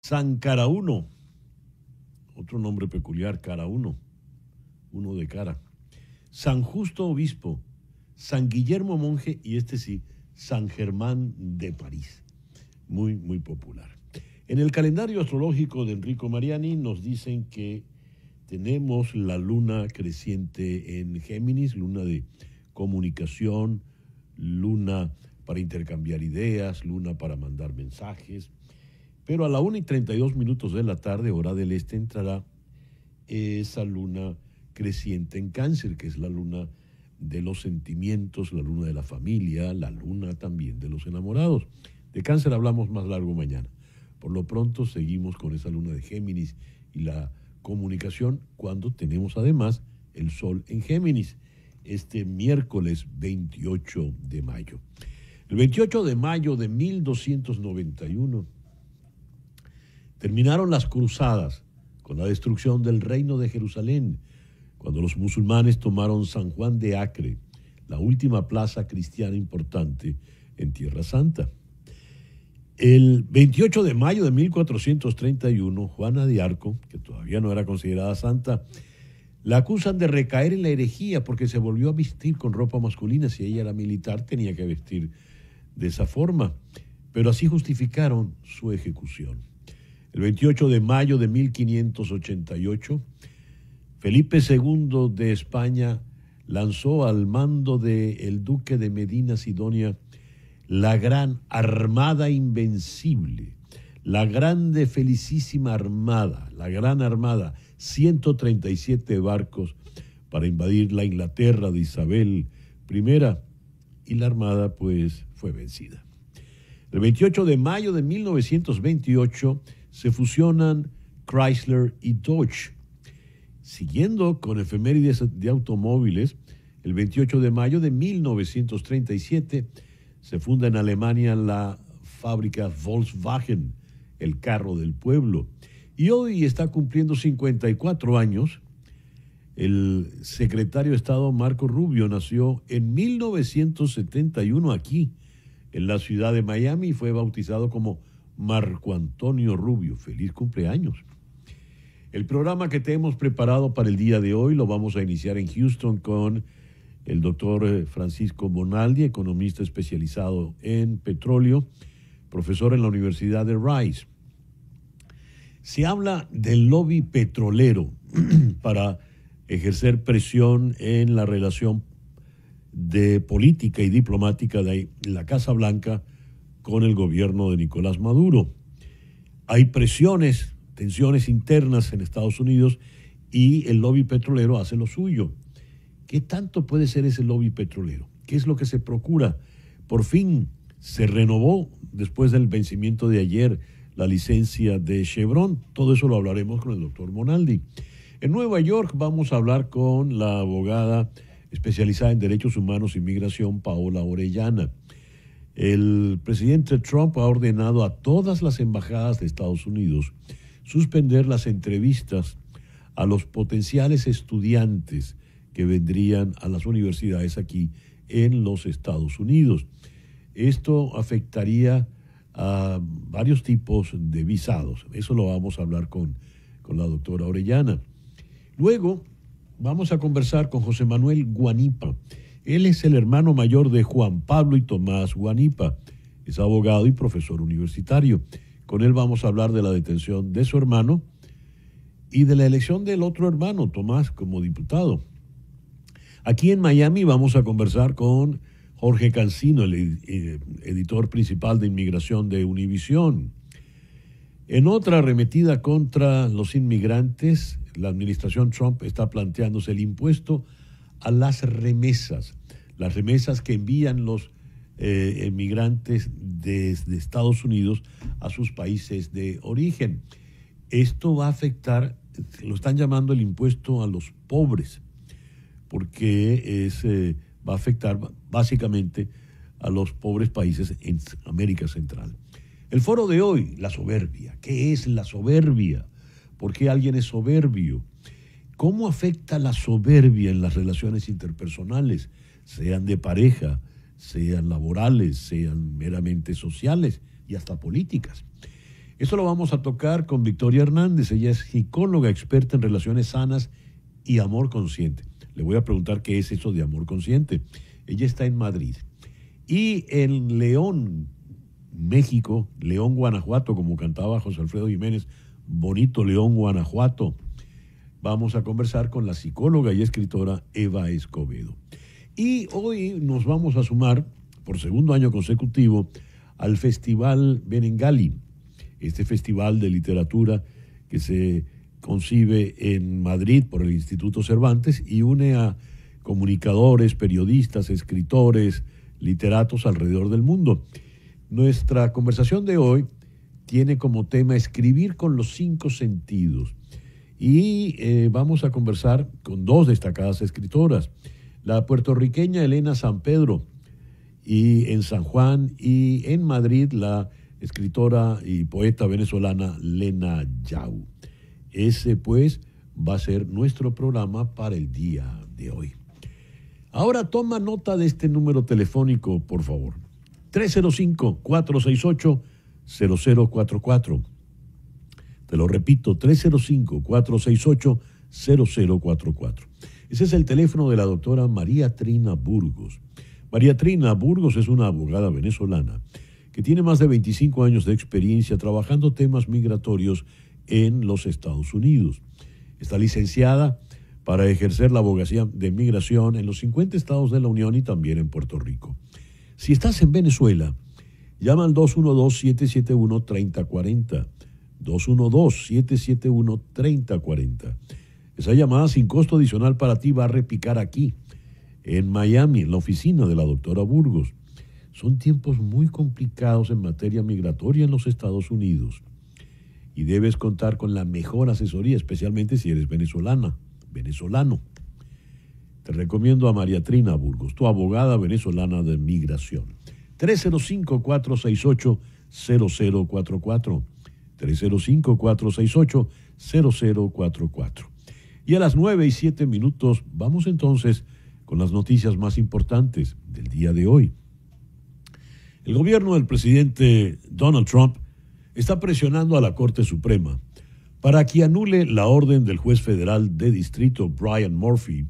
San Carauno, otro nombre peculiar, Carauno, uno de cara. San Justo Obispo, San Guillermo Monje y este sí, San Germán de París. Muy, muy popular. En el calendario astrológico de Enrico Mariani nos dicen que tenemos la luna creciente en Géminis, luna de comunicación, luna para intercambiar ideas, luna para mandar mensajes. Pero a la 1:32 de la tarde, hora del este, entrará esa luna creciente en Cáncer, que es la luna de los sentimientos, la luna de la familia, la luna también de los enamorados. De Cáncer hablamos más largo mañana. Por lo pronto seguimos con esa luna de Géminis y la comunicación cuando tenemos además el Sol en Géminis, este miércoles 28 de mayo. El 28 de mayo de 1291 terminaron las cruzadas con la destrucción del reino de Jerusalén, cuando los musulmanes tomaron San Juan de Acre, la última plaza cristiana importante en Tierra Santa. El 28 de mayo de 1431, Juana de Arco, que todavía no era considerada santa, la acusan de recaer en la herejía porque se volvió a vestir con ropa masculina. Si ella era militar, tenía que vestir de esa forma, pero así justificaron su ejecución. El 28 de mayo de 1588, Felipe II de España lanzó al mando del duque de Medina Sidonia la gran Armada Invencible, la grande felicísima Armada, la Gran Armada, 137 barcos para invadir la Inglaterra de Isabel I, y la Armada pues fue vencida. El 28 de mayo de 1928 se fusionan Chrysler y Dodge. Siguiendo con efemérides de automóviles, el 28 de mayo de 1937 se funda en Alemania la fábrica Volkswagen, el carro del pueblo. Y hoy está cumpliendo 54 años. El secretario de Estado Marco Rubio nació en 1971 aquí, en la ciudad de Miami, y fue bautizado como Marco Antonio Rubio. Feliz cumpleaños. El programa que te hemos preparado para el día de hoy lo vamos a iniciar en Houston con el doctor Francisco Bonaldi, economista especializado en petróleo, profesor en la Universidad de Rice. Se habla del lobby petrolero para ejercer presión en la relación de política y diplomática de la Casa Blanca con el gobierno de Nicolás Maduro. Hay presiones, tensiones internas en Estados Unidos y el lobby petrolero hace lo suyo. ¿Qué tanto puede ser ese lobby petrolero? ¿Qué es lo que se procura? Por fin se renovó, después del vencimiento de ayer, la licencia de Chevron. Todo eso lo hablaremos con el doctor Bonaldi. En Nueva York vamos a hablar con la abogada especializada en derechos humanos y migración, Paola Orellana. El presidente Trump ha ordenado a todas las embajadas de Estados Unidos suspender las entrevistas a los potenciales estudiantes que vendrían a las universidades aquí en los Estados Unidos. Esto afectaría a varios tipos de visados. Eso lo vamos a hablar con la doctora Orellana. Luego vamos a conversar con José Manuel Guanipa. Él es el hermano mayor de Juan Pablo y Tomás Guanipa. Es abogado y profesor universitario. Con él vamos a hablar de la detención de su hermano y de la elección del otro hermano, Tomás, como diputado. Aquí en Miami vamos a conversar con Jorge Cancino, el editor principal de inmigración de Univisión. En otra arremetida contra los inmigrantes, la administración Trump está planteándose el impuesto a las remesas que envían los inmigrantes desde Estados Unidos a sus países de origen. Esto va a afectar, lo están llamando el impuesto a los pobres, porque va a afectar básicamente a los pobres países en América Central. El foro de hoy, la soberbia. ¿Qué es la soberbia? ¿Por qué alguien es soberbio? ¿Cómo afecta la soberbia en las relaciones interpersonales, sean de pareja, sean laborales, sean meramente sociales y hasta políticas? Eso lo vamos a tocar con Victoria Hernández. Ella es psicóloga experta en relaciones sanas y amor consciente. Le voy a preguntar qué es eso de amor consciente. Ella está en Madrid. Y en León, México, León, Guanajuato, como cantaba José Alfredo Jiménez, bonito León, Guanajuato. Vamos a conversar con la psicóloga y escritora Eva Escobedo. Y hoy nos vamos a sumar, por segundo año consecutivo, al Festival Benengali, este festival de literatura que se concibe en Madrid por el Instituto Cervantes y une a comunicadores, periodistas, escritores, literatos alrededor del mundo. Nuestra conversación de hoy tiene como tema escribir con los 5 sentidos. Y vamos a conversar con 2 destacadas escritoras, la puertorriqueña Elena Sampedro, y en San Juan, y en Madrid la escritora y poeta venezolana Lena Yau. Ese pues va a ser nuestro programa para el día de hoy. Ahora toma nota de este número telefónico, por favor. 305-468-0044. Te lo repito, 305-468-0044. Ese es el teléfono de la doctora María Trina Burgos. María Trina Burgos es una abogada venezolana que tiene más de 25 años de experiencia trabajando temas migratorios en los Estados Unidos. Está licenciada para ejercer la abogacía de migración en los 50 estados de la Unión y también en Puerto Rico. Si estás en Venezuela, llama al 212-771-3040. 212-771-3040. Esa llamada sin costo adicional para ti va a repicar aquí, en Miami, en la oficina de la doctora Burgos. Son tiempos muy complicados en materia migratoria en los Estados Unidos y debes contar con la mejor asesoría, especialmente si eres venezolano. Te recomiendo a María Trina Burgos, tu abogada venezolana de migración. 305-468-0044. 305-468-0044. Y a las 9:07 vamos entonces con las noticias más importantes del día de hoy. El gobierno del presidente Donald Trump está presionando a la Corte Suprema para que anule la orden del juez federal de distrito Brian Murphy,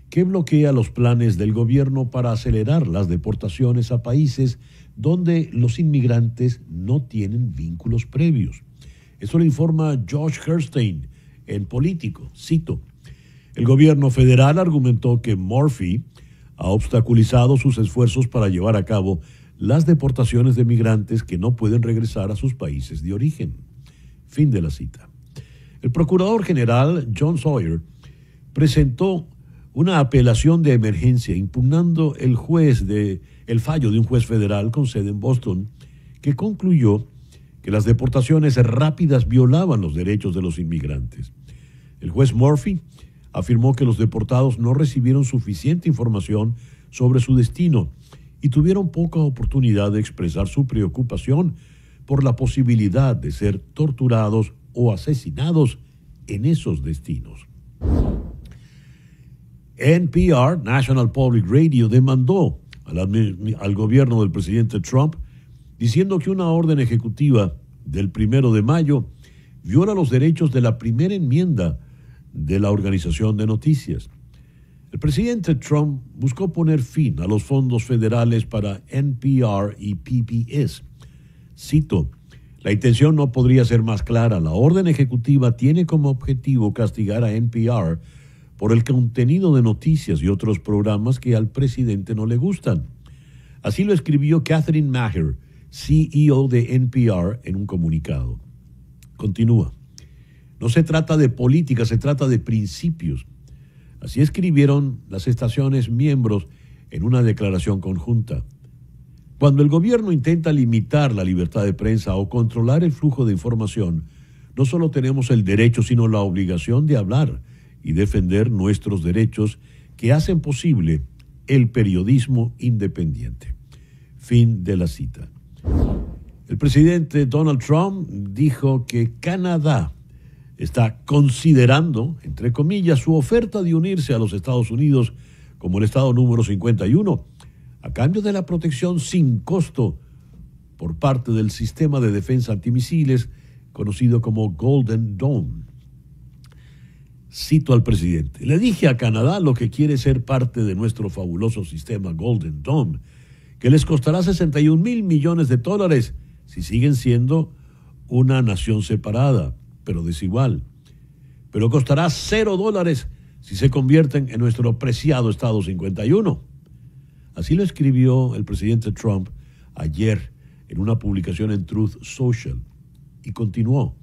que bloquea los planes del gobierno para acelerar las deportaciones a países donde los inmigrantes no tienen vínculos previos. Eso lo informa Josh Herstein en Político. Cito: el gobierno federal argumentó que Murphy ha obstaculizado sus esfuerzos para llevar a cabo las deportaciones de migrantes que no pueden regresar a sus países de origen. Fin de la cita. El procurador general John Sawyer presentó una apelación de emergencia impugnando el fallo de un juez federal con sede en Boston que concluyó que las deportaciones rápidas violaban los derechos de los inmigrantes. El juez Murphy afirmó que los deportados no recibieron suficiente información sobre su destino y tuvieron poca oportunidad de expresar su preocupación por la posibilidad de ser torturados o asesinados en esos destinos. NPR, National Public Radio, demandó al gobierno del presidente Trump diciendo que una orden ejecutiva del 1 de mayo viola los derechos de la primera enmienda de la organización de noticias. El presidente Trump buscó poner fin a los fondos federales para NPR y PBS. Cito: la intención no podría ser más clara. La orden ejecutiva tiene como objetivo castigar a NPR por el contenido de noticias y otros programas que al presidente no le gustan. Así lo escribió Catherine Maher, CEO de NPR, en un comunicado. Continúa: no se trata de política, se trata de principios. Así escribieron las estaciones miembros en una declaración conjunta. Cuando el gobierno intenta limitar la libertad de prensa o controlar el flujo de información, no solo tenemos el derecho, sino la obligación de hablar y defender nuestros derechos que hacen posible el periodismo independiente. Fin de la cita. El presidente Donald Trump dijo que Canadá está considerando, entre comillas, su oferta de unirse a los Estados Unidos como el estado número 51, a cambio de la protección sin costo por parte del sistema de defensa antimisiles conocido como Golden Dome. Cito al presidente: le dije a Canadá lo que quiere ser parte de nuestro fabuloso sistema Golden Dome, que les costará $61,000 millones si siguen siendo una nación separada, pero desigual. Pero costará $0 si se convierten en nuestro preciado Estado 51. Así lo escribió el presidente Trump ayer en una publicación en Truth Social. Y continuó: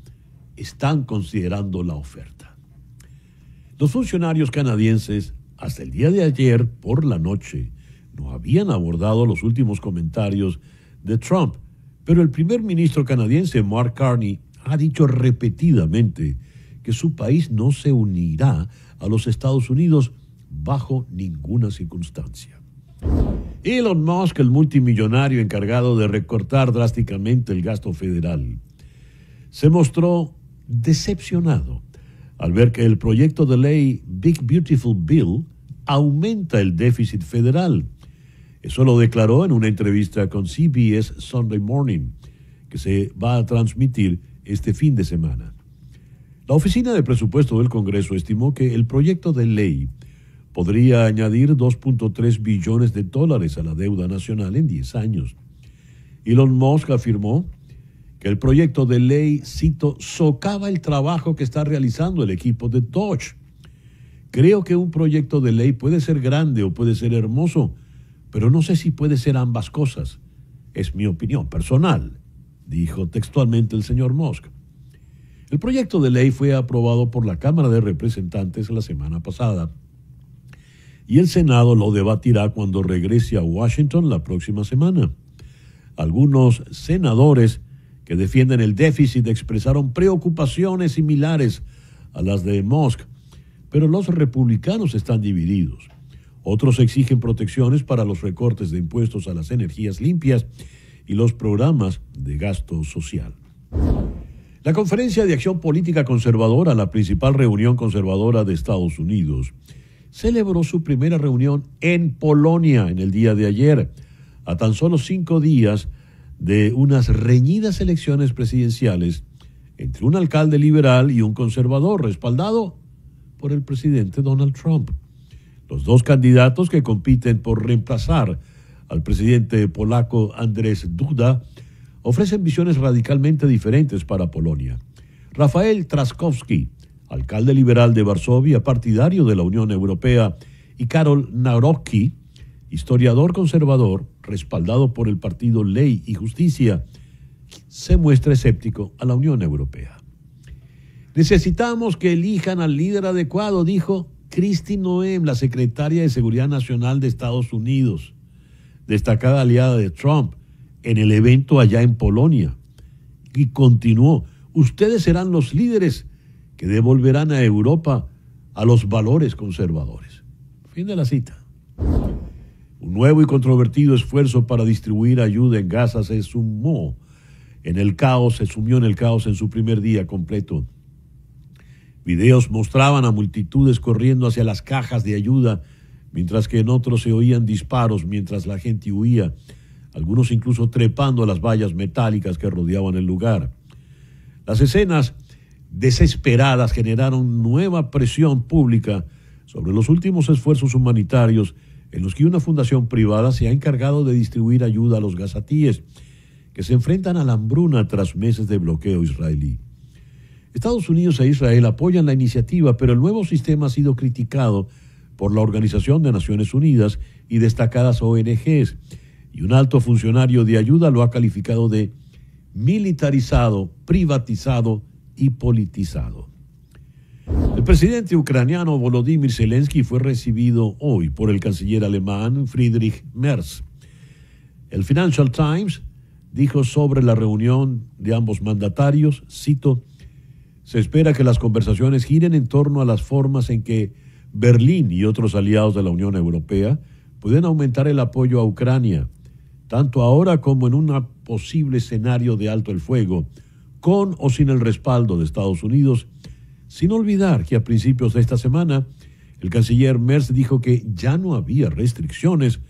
están considerando la oferta. Los funcionarios canadienses, hasta el día de ayer por la noche, no habían abordado los últimos comentarios de Trump, pero el primer ministro canadiense, Mark Carney, ha dicho repetidamente que su país no se unirá a los Estados Unidos bajo ninguna circunstancia. Elon Musk, el multimillonario encargado de recortar drásticamente el gasto federal, se mostró decepcionado al ver que el proyecto de ley Big Beautiful Bill aumenta el déficit federal. Eso lo declaró en una entrevista con CBS Sunday Morning, que se va a transmitir este fin de semana. La Oficina de Presupuesto del Congreso estimó que el proyecto de ley podría añadir $2.3 billones a la deuda nacional en 10 años. Elon Musk afirmó que el proyecto de ley, cito, socava el trabajo que está realizando el equipo de Dodge. Creo que un proyecto de ley puede ser grande o puede ser hermoso, pero no sé si puede ser ambas cosas. Es mi opinión personal, dijo textualmente el señor Musk. El proyecto de ley fue aprobado por la Cámara de Representantes la semana pasada y el Senado lo debatirá cuando regrese a Washington la próxima semana. Algunos senadores que defienden el déficit expresaron preocupaciones similares a las de Musk, pero los republicanos están divididos. Otros exigen protecciones para los recortes de impuestos a las energías limpias y los programas de gasto social. La Conferencia de Acción Política Conservadora, la principal reunión conservadora de Estados Unidos, celebró su primera reunión en Polonia en el día de ayer, a tan solo 5 días de unas reñidas elecciones presidenciales entre un alcalde liberal y un conservador, respaldado por el presidente Donald Trump. Los dos candidatos que compiten por reemplazar al presidente polaco Andrzej Duda ofrecen visiones radicalmente diferentes para Polonia. Rafael Trzaskowski, alcalde liberal de Varsovia, partidario de la Unión Europea, y Karol Nawrocki, historiador conservador, respaldado por el partido Ley y Justicia, se muestra escéptico a la Unión Europea. Necesitamos que elijan al líder adecuado, dijo Kristi Noem, la secretaria de Seguridad Nacional de Estados Unidos, destacada aliada de Trump, en el evento allá en Polonia. Y continuó: ustedes serán los líderes que devolverán a Europa a los valores conservadores. Fin de la cita. Un nuevo y controvertido esfuerzo para distribuir ayuda en Gaza se sumió en el caos en su primer día completo. Videos mostraban a multitudes corriendo hacia las cajas de ayuda, mientras que en otros se oían disparos mientras la gente huía, algunos incluso trepando a las vallas metálicas que rodeaban el lugar. Las escenas desesperadas generaron nueva presión pública sobre los últimos esfuerzos humanitarios en los que una fundación privada se ha encargado de distribuir ayuda a los gazatíes que se enfrentan a la hambruna tras meses de bloqueo israelí. Estados Unidos e Israel apoyan la iniciativa, pero el nuevo sistema ha sido criticado por la Organización de Naciones Unidas y destacadas ONGs, y un alto funcionario de ayuda lo ha calificado de militarizado, privatizado y politizado. El presidente ucraniano Volodymyr Zelensky fue recibido hoy por el canciller alemán Friedrich Merz. El Financial Times dijo sobre la reunión de ambos mandatarios, cito, se espera que las conversaciones giren en torno a las formas en que Berlín y otros aliados de la Unión Europea pueden aumentar el apoyo a Ucrania, tanto ahora como en un posible escenario de alto el fuego, con o sin el respaldo de Estados Unidos, sin olvidar que a principios de esta semana el canciller Merz dijo que ya no había restricciones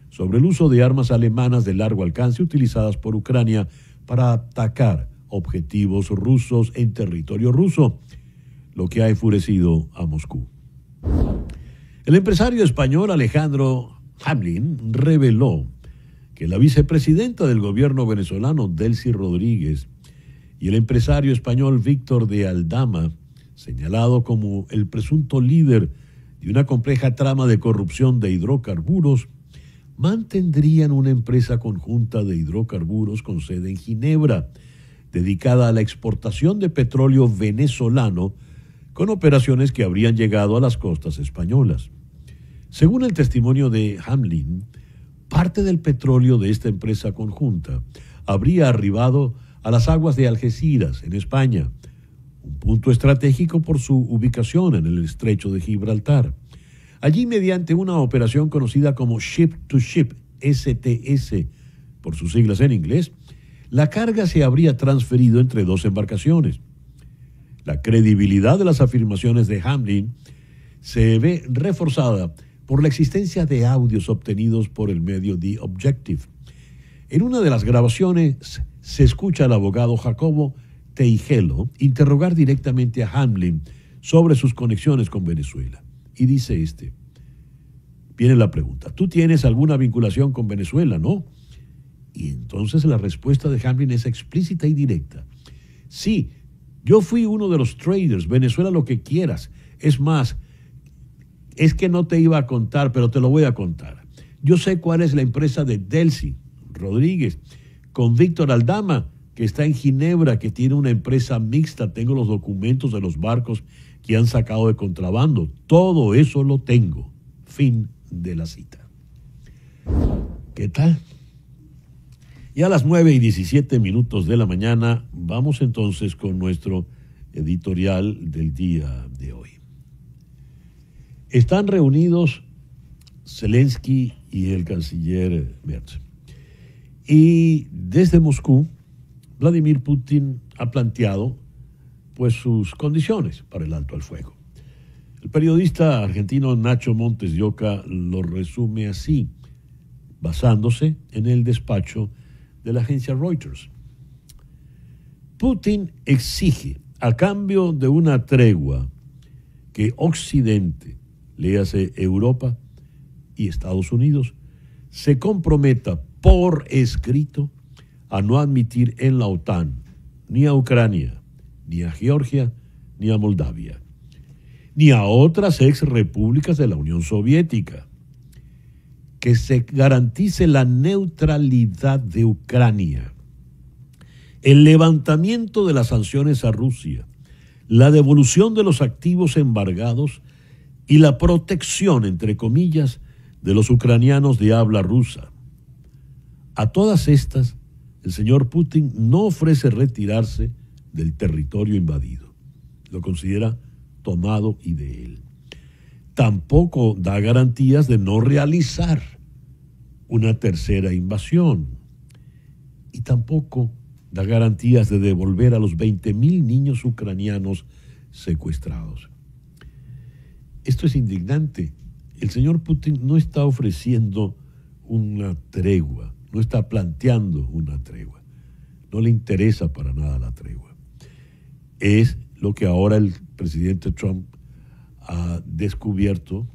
sobre el uso de armas alemanas de largo alcance utilizadas por Ucrania para atacar objetivos rusos en territorio ruso, lo que ha enfurecido a Moscú. El empresario español Alejandro Hamlin reveló que la vicepresidenta del gobierno venezolano, Delcy Rodríguez, y el empresario español Víctor de Aldama, señalado como el presunto líder de una compleja trama de corrupción de hidrocarburos, mantendrían una empresa conjunta de hidrocarburos con sede en Ginebra, dedicada a la exportación de petróleo venezolano, con operaciones que habrían llegado a las costas españolas. Según el testimonio de Hamlin, parte del petróleo de esta empresa conjunta habría arribado a las aguas de Algeciras, en España, un punto estratégico por su ubicación en el estrecho de Gibraltar. Allí, mediante una operación conocida como Ship to Ship, STS, por sus siglas en inglés, la carga se habría transferido entre dos embarcaciones. La credibilidad de las afirmaciones de Hamlin se ve reforzada por la existencia de audios obtenidos por el medio The Objective. En una de las grabaciones se escucha al abogado Jacobo Teijelo interrogar directamente a Hamlin sobre sus conexiones con Venezuela. Y dice viene la pregunta, ¿tú tienes alguna vinculación con Venezuela, no? Y entonces la respuesta de Hamlin es explícita y directa. Sí, yo fui uno de los traders, Venezuela lo que quieras. Es más, es que no te iba a contar, pero te lo voy a contar. Yo sé cuál es la empresa de Delcy Rodríguez, con Víctor Aldama, que está en Ginebra, que tiene una empresa mixta. Tengo los documentos de los barcos que han sacado de contrabando. Todo eso lo tengo. Fin de la cita. ¿Qué tal? Y a las 9:17 de la mañana vamos entonces con nuestro editorial del día de hoy. Están reunidos Zelensky y el canciller Merz. Y desde Moscú, Vladimir Putin ha planteado pues sus condiciones para el alto al fuego. El periodista argentino Nacho Montes de Oca lo resume así, basándose en el despacho de la agencia Reuters. Putin exige, a cambio de una tregua, que Occidente, léase Europa y Estados Unidos, se comprometa por escrito a no admitir en la OTAN ni a Ucrania, ni a Georgia, ni a Moldavia, ni a otras ex repúblicas de la Unión Soviética, que se garantice la neutralidad de Ucrania, el levantamiento de las sanciones a Rusia, la devolución de los activos embargados y la protección, entre comillas, de los ucranianos de habla rusa. A todas estas, el señor Putin no ofrece retirarse del territorio invadido. Lo considera tomado y de él. Tampoco da garantías de no realizar una tercera invasión. Y tampoco da garantías de devolver a los 20.000 niños ucranianos secuestrados. Esto es indignante. El señor Putin no está ofreciendo una tregua, no está planteando una tregua. No le interesa para nada la tregua. Es lo que ahora el presidente Trump ha descubierto,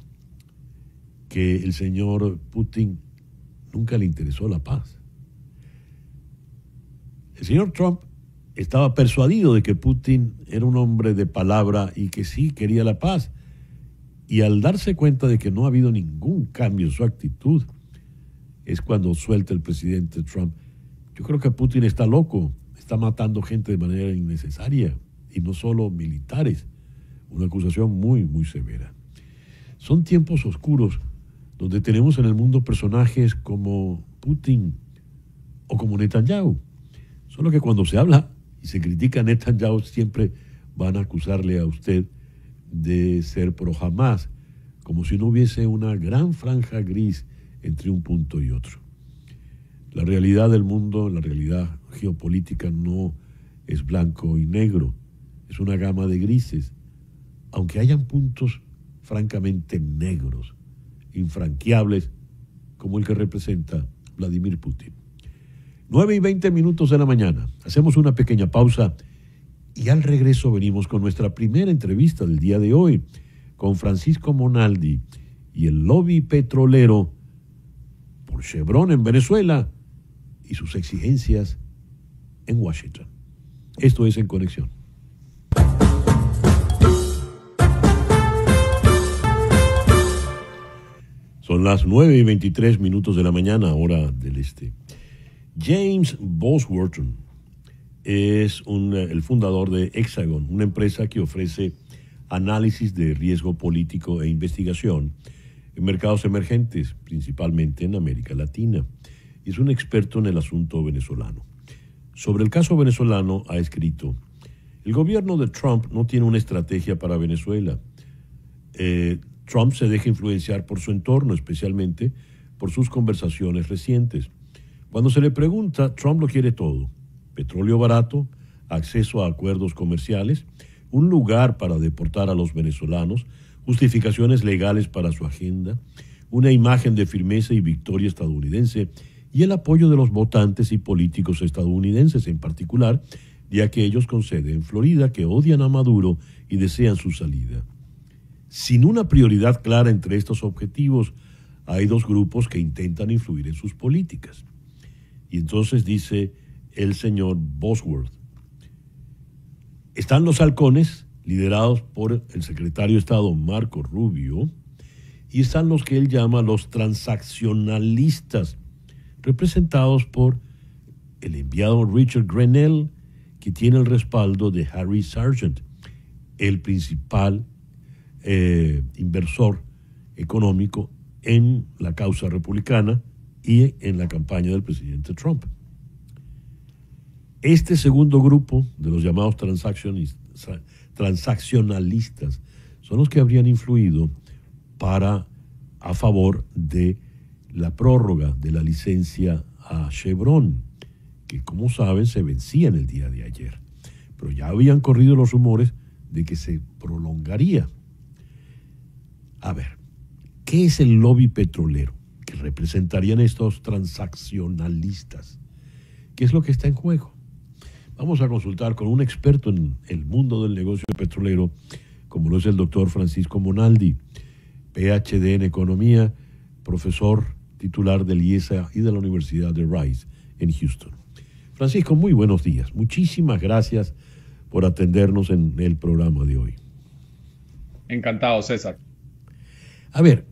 que el señor Putin nunca le interesó la paz. El señor Trump estaba persuadido de que Putin era un hombre de palabra y que sí quería la paz. Y al darse cuenta de que no ha habido ningún cambio en su actitud, es cuando suelta el presidente Trump. Yo creo que Putin está loco, está matando gente de manera innecesaria, y no solo militares. Una acusación muy, muy severa. Son tiempos oscuros donde tenemos en el mundo personajes como Putin o como Netanyahu. Solo que cuando se habla y se critica a Netanyahu, siempre van a acusarle a usted de ser pro Hamas, como si no hubiese una gran franja gris entre un punto y otro. La realidad del mundo, la realidad geopolítica no es blanco y negro, es una gama de grises, aunque hayan puntos francamente negros, infranqueables, como el que representa Vladimir Putin. 9:20 de la mañana. Hacemos una pequeña pausa y al regreso venimos con nuestra primera entrevista del día de hoy con Francisco Monaldi y el lobby petrolero por Chevron en Venezuela y sus exigencias en Washington. Esto es En Conexión. Son las 9:23 de la mañana, hora del este. James Bosworth es el fundador de Hexagon, una empresa que ofrece análisis de riesgo político e investigación en mercados emergentes, principalmente en América Latina. Y es un experto en el asunto venezolano. Sobre el caso venezolano ha escrito: el gobierno de Trump no tiene una estrategia para Venezuela. Trump se deja influenciar por su entorno, especialmente por sus conversaciones recientes. Cuando se le pregunta, Trump lo quiere todo: petróleo barato, acceso a acuerdos comerciales, un lugar para deportar a los venezolanos, justificaciones legales para su agenda, una imagen de firmeza y victoria estadounidense y el apoyo de los votantes y políticos estadounidenses, en particular de aquellos con sede en Florida que odian a Maduro y desean su salida. Sin una prioridad clara entre estos objetivos, hay dos grupos que intentan influir en sus políticas. Y entonces dice el señor Bosworth: están los halcones, liderados por el secretario de Estado Marco Rubio, y están los que él llama los transaccionalistas, representados por el enviado Richard Grenell, que tiene el respaldo de Harry Sargent, el principal inversor económico en la causa republicana y en la campaña del presidente Trump. Este segundo grupo de los llamados transaccionalistas son los que habrían influido a favor de la prórroga de la licencia a Chevron, que, como saben, se vencía en el día de ayer. Pero ya habían corrido los rumores de que se prolongaría. A ver, ¿qué es el lobby petrolero que representarían estos transaccionalistas? ¿Qué es lo que está en juego? Vamos a consultar con un experto en el mundo del negocio petrolero, como lo es el doctor Francisco Monaldi, PhD en Economía, profesor titular del IESA y de la Universidad de Rice en Houston. Francisco, muy buenos días. Muchísimas gracias por atendernos en el programa de hoy. Encantado, César. A ver,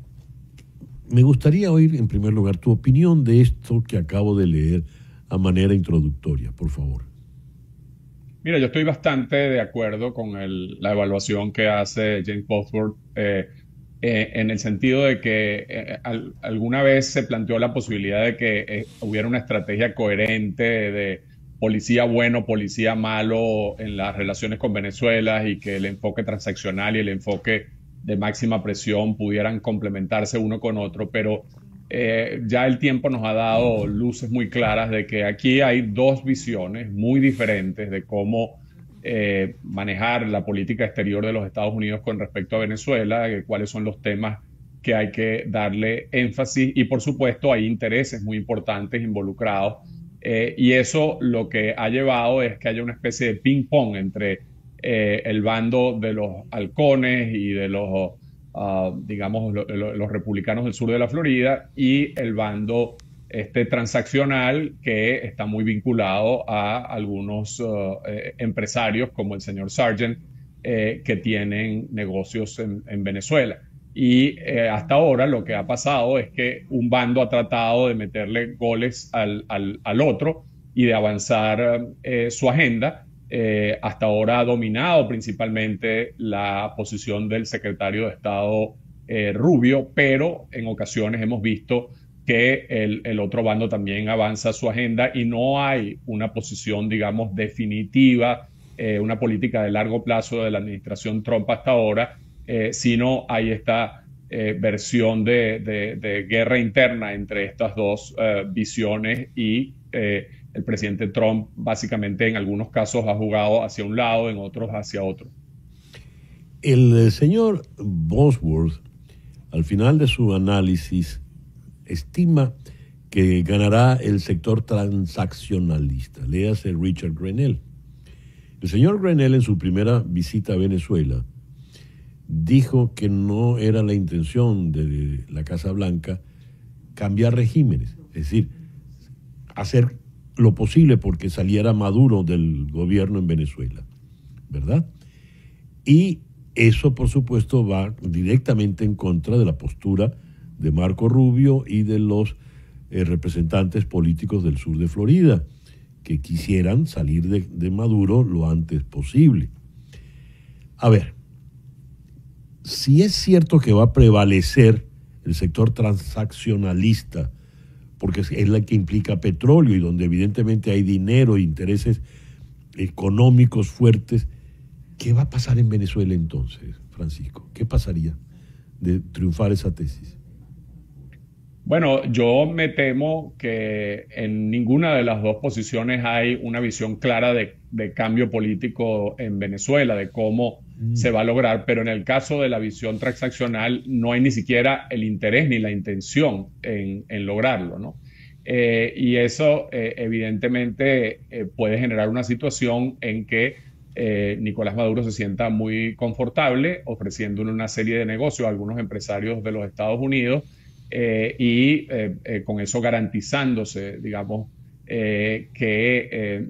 me gustaría oír en primer lugar tu opinión de esto que acabo de leer a manera introductoria, por favor. Mira, yo estoy bastante de acuerdo con la evaluación que hace James Bosworth en el sentido de que alguna vez se planteó la posibilidad de que hubiera una estrategia coherente de policía bueno, policía malo en las relaciones con Venezuela y que el enfoque transaccional y el enfoque de máxima presión pudieran complementarse uno con otro, pero ya el tiempo nos ha dado luces muy claras de que aquí hay dos visiones muy diferentes de cómo manejar la política exterior de los Estados Unidos con respecto a Venezuela, cuáles son los temas que hay que darle énfasis y por supuesto hay intereses muy importantes involucrados y eso lo que ha llevado es que haya una especie de ping-pong entre el bando de los halcones y de los, digamos, los republicanos del sur de la Florida y el bando transaccional que está muy vinculado a algunos empresarios como el señor Sargent que tienen negocios en Venezuela. Y hasta ahora lo que ha pasado es que un bando ha tratado de meterle goles al otro y de avanzar su agenda. Hasta ahora ha dominado principalmente la posición del secretario de Estado Rubio, pero en ocasiones hemos visto que el otro bando también avanza su agenda y no hay una posición, digamos, definitiva, una política de largo plazo de la administración Trump hasta ahora, sino hay esta versión de guerra interna entre estas dos visiones y el presidente Trump básicamente en algunos casos ha jugado hacia un lado, en otros hacia otro. El señor Bosworth, al final de su análisis, estima que ganará el sector transaccionalista. Léase Richard Grenell. El señor Grenell, en su primera visita a Venezuela, dijo que no era la intención de la Casa Blanca cambiar regímenes, es decir, hacer lo posible porque saliera Maduro del gobierno en Venezuela, ¿verdad? Y eso, por supuesto, va directamente en contra de la postura de Marco Rubio y de los representantes políticos del sur de Florida, que quisieran salir de Maduro lo antes posible. A ver, si es cierto que va a prevalecer el sector transaccionalista, porque es la que implica petróleo y donde evidentemente hay dinero e intereses económicos fuertes, ¿qué va a pasar en Venezuela entonces, Francisco? ¿Qué pasaría de triunfar esa tesis? Bueno, yo me temo que en ninguna de las dos posiciones hay una visión clara de cambio político en Venezuela, de cómo se va a lograr, pero en el caso de la visión transaccional no hay ni siquiera el interés ni la intención en lograrlo, ¿no? Y eso evidentemente puede generar una situación en que Nicolás Maduro se sienta muy confortable ofreciéndole una serie de negocios a algunos empresarios de los Estados Unidos con eso garantizándose, digamos, que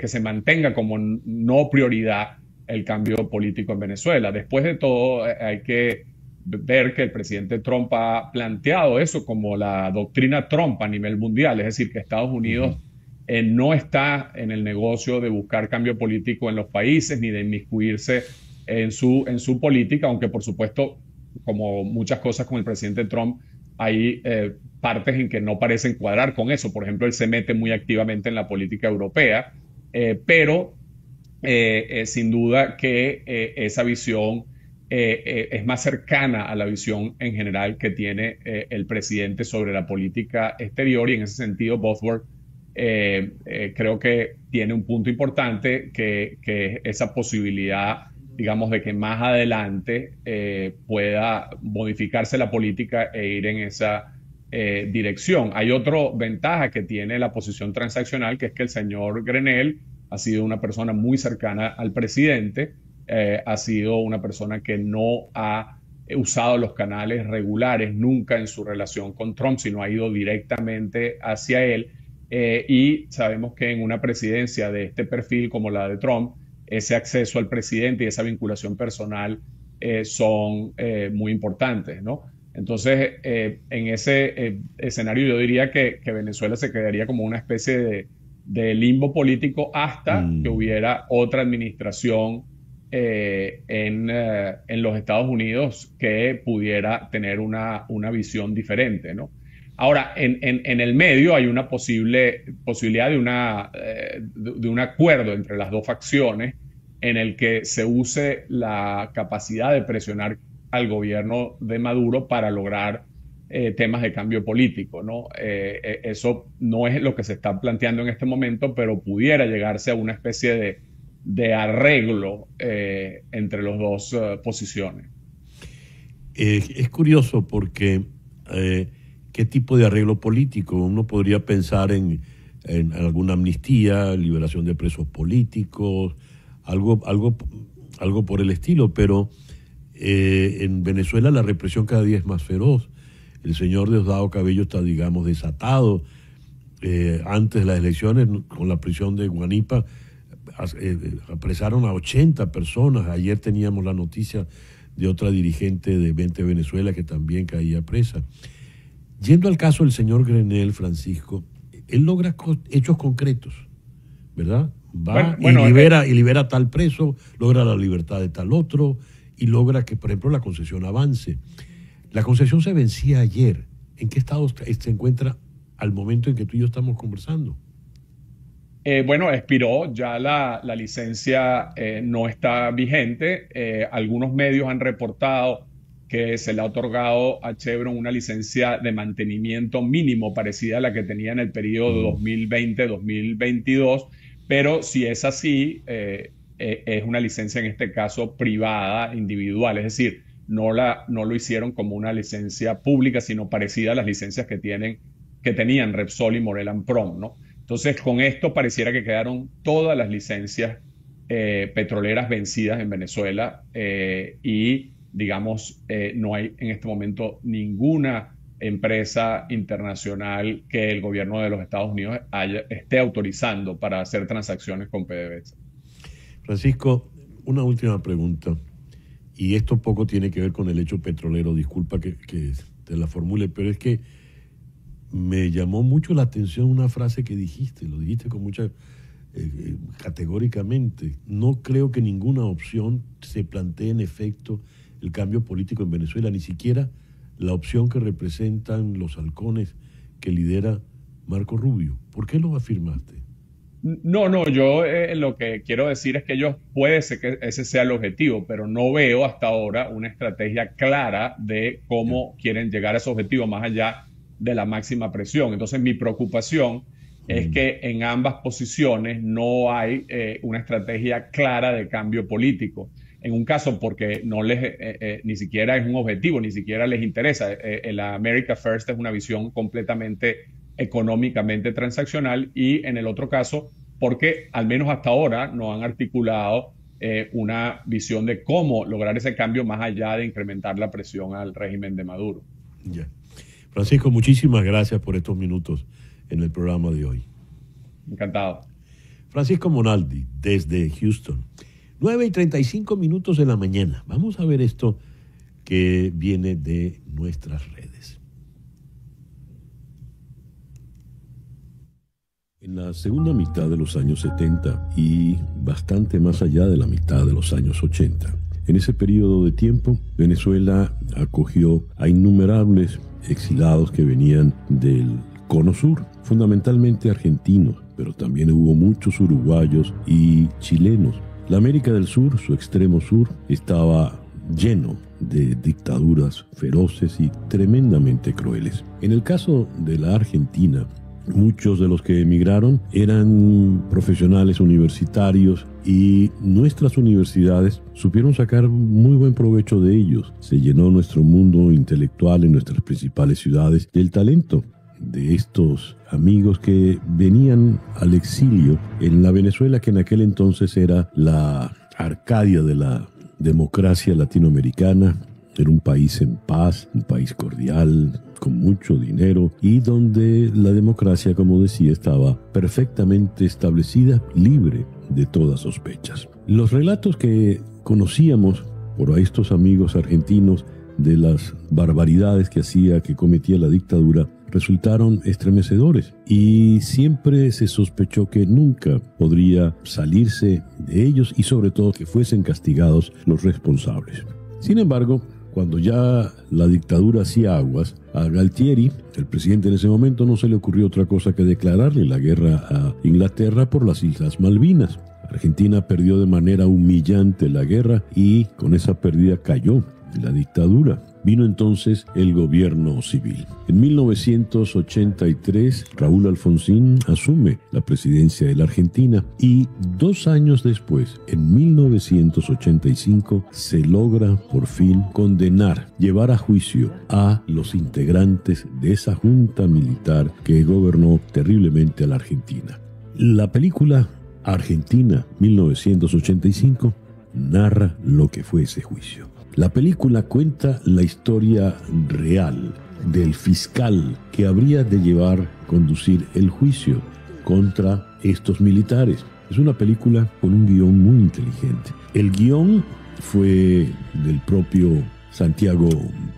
se mantenga como no prioridad el cambio político en Venezuela. Después de todo, hay que ver que el presidente Trump ha planteado eso como la doctrina Trump a nivel mundial, es decir, que Estados Unidos no está en el negocio de buscar cambio político en los países ni de inmiscuirse en su política, aunque por supuesto, como muchas cosas con el presidente Trump, hay partes en que no parecen cuadrar con eso. Por ejemplo, él se mete muy activamente en la política europea, pero sin duda que esa visión es más cercana a la visión en general que tiene el presidente sobre la política exterior, y en ese sentido Bosworth creo que tiene un punto importante, que es esa posibilidad, digamos, de que más adelante pueda modificarse la política e ir en esa dirección. Hay otra ventaja que tiene la posición transaccional, que es que el señor Grenell ha sido una persona muy cercana al presidente, ha sido una persona que no ha usado los canales regulares nunca en su relación con Trump, sino ha ido directamente hacia él. Y sabemos que en una presidencia de este perfil como la de Trump, ese acceso al presidente y esa vinculación personal son muy importantes, ¿no? Entonces, en ese escenario yo diría que Venezuela se quedaría como una especie de limbo político hasta que hubiera otra administración en los Estados Unidos que pudiera tener una visión diferente, ¿no? Ahora, en el medio hay una posibilidad de un acuerdo entre las dos facciones en el que se use la capacidad de presionar al gobierno de Maduro para lograr temas de cambio político, ¿no? Eso no es lo que se está planteando en este momento, pero pudiera llegarse a una especie de arreglo entre las dos posiciones. Es curioso porque ¿qué tipo de arreglo político? Uno podría pensar en alguna amnistía, liberación de presos políticos, algo por el estilo, pero en Venezuela la represión cada día es más feroz. El señor Diosdado Cabello está, digamos, desatado. Antes de las elecciones, con la prisión de Guanipa, apresaron a 80 personas. Ayer teníamos la noticia de otra dirigente de 20 Venezuela que también caía presa. Yendo al caso del señor Grenell, Francisco, él logra hechos concretos, ¿verdad? Va y libera a tal preso, logra la libertad de tal otro y logra que, por ejemplo, la concesión avance. La concesión se vencía ayer. ¿En qué estado se encuentra al momento en que tú y yo estamos conversando? Bueno, expiró, ya la licencia no está vigente. Algunos medios han reportado que se le ha otorgado a Chevron una licencia de mantenimiento mínimo parecida a la que tenía en el periodo 2020-2022, pero si es así, es una licencia en este caso privada, individual, es decir, no lo hicieron como una licencia pública, sino parecida a las licencias que tienen que tenían Repsol y Maurel & Prom, ¿no? Entonces, con esto pareciera que quedaron todas las licencias petroleras vencidas en Venezuela y, digamos, no hay en este momento ninguna empresa internacional que el gobierno de los Estados Unidos esté autorizando para hacer transacciones con PDVSA. Francisco, una última pregunta, y esto poco tiene que ver con el hecho petrolero, disculpa que te la formule, pero es que me llamó mucho la atención una frase que dijiste, lo dijiste con mucha categóricamente. No creo que ninguna opción se plantee en efecto el cambio político en Venezuela, ni siquiera la opción que representan los halcones que lidera Marco Rubio. ¿Por qué lo afirmaste? No, yo lo que quiero decir es que puede ser que ese sea el objetivo, pero no veo hasta ahora una estrategia clara de cómo quieren llegar a ese objetivo más allá de la máxima presión. Entonces mi preocupación es que en ambas posiciones no hay una estrategia clara de cambio político. En un caso porque no les ni siquiera es un objetivo, ni siquiera les interesa. La America First es una visión completamente económicamente transaccional, y en el otro caso porque al menos hasta ahora no han articulado una visión de cómo lograr ese cambio más allá de incrementar la presión al régimen de Maduro. Ya. Francisco, muchísimas gracias por estos minutos en el programa de hoy. Encantado. Francisco Monaldi, desde Houston. 9:35 de la mañana. Vamos a ver esto que viene de nuestras redes. En la segunda mitad de los años 70 y bastante más allá de la mitad de los años 80, en ese periodo de tiempo, Venezuela acogió a innumerables exilados que venían del Cono Sur, fundamentalmente argentinos, pero también hubo muchos uruguayos y chilenos. La América del Sur, su extremo sur, estaba lleno de dictaduras feroces y tremendamente crueles. En el caso de la Argentina, muchos de los que emigraron eran profesionales universitarios y nuestras universidades supieron sacar muy buen provecho de ellos. Se llenó nuestro mundo intelectual en nuestras principales ciudades del talento de estos amigos que venían al exilio en la Venezuela que en aquel entonces era la Arcadia de la democracia latinoamericana. Era un país en paz, un país cordial, con mucho dinero y donde la democracia, como decía, estaba perfectamente establecida, libre de todas sospechas. Los relatos que conocíamos por estos amigos argentinos de las barbaridades que cometía la dictadura resultaron estremecedores y siempre se sospechó que nunca podría salirse de ellos y sobre todo que fuesen castigados los responsables. Sin embargo, cuando ya la dictadura hacía aguas, a Galtieri, el presidente en ese momento, no se le ocurrió otra cosa que declararle la guerra a Inglaterra por las Islas Malvinas. Argentina perdió de manera humillante la guerra y con esa pérdida cayó la dictadura. Vino entonces el gobierno civil. En 1983, Raúl Alfonsín asume la presidencia de la Argentina y 2 años después, en 1985, se logra por fin llevar a juicio a los integrantes de esa junta militar que gobernó terriblemente a la Argentina. La película Argentina 1985 narra lo que fue ese juicio. La película cuenta la historia real del fiscal que habría de conducir el juicio contra estos militares. Es una película con un guión muy inteligente. El guión fue del propio Santiago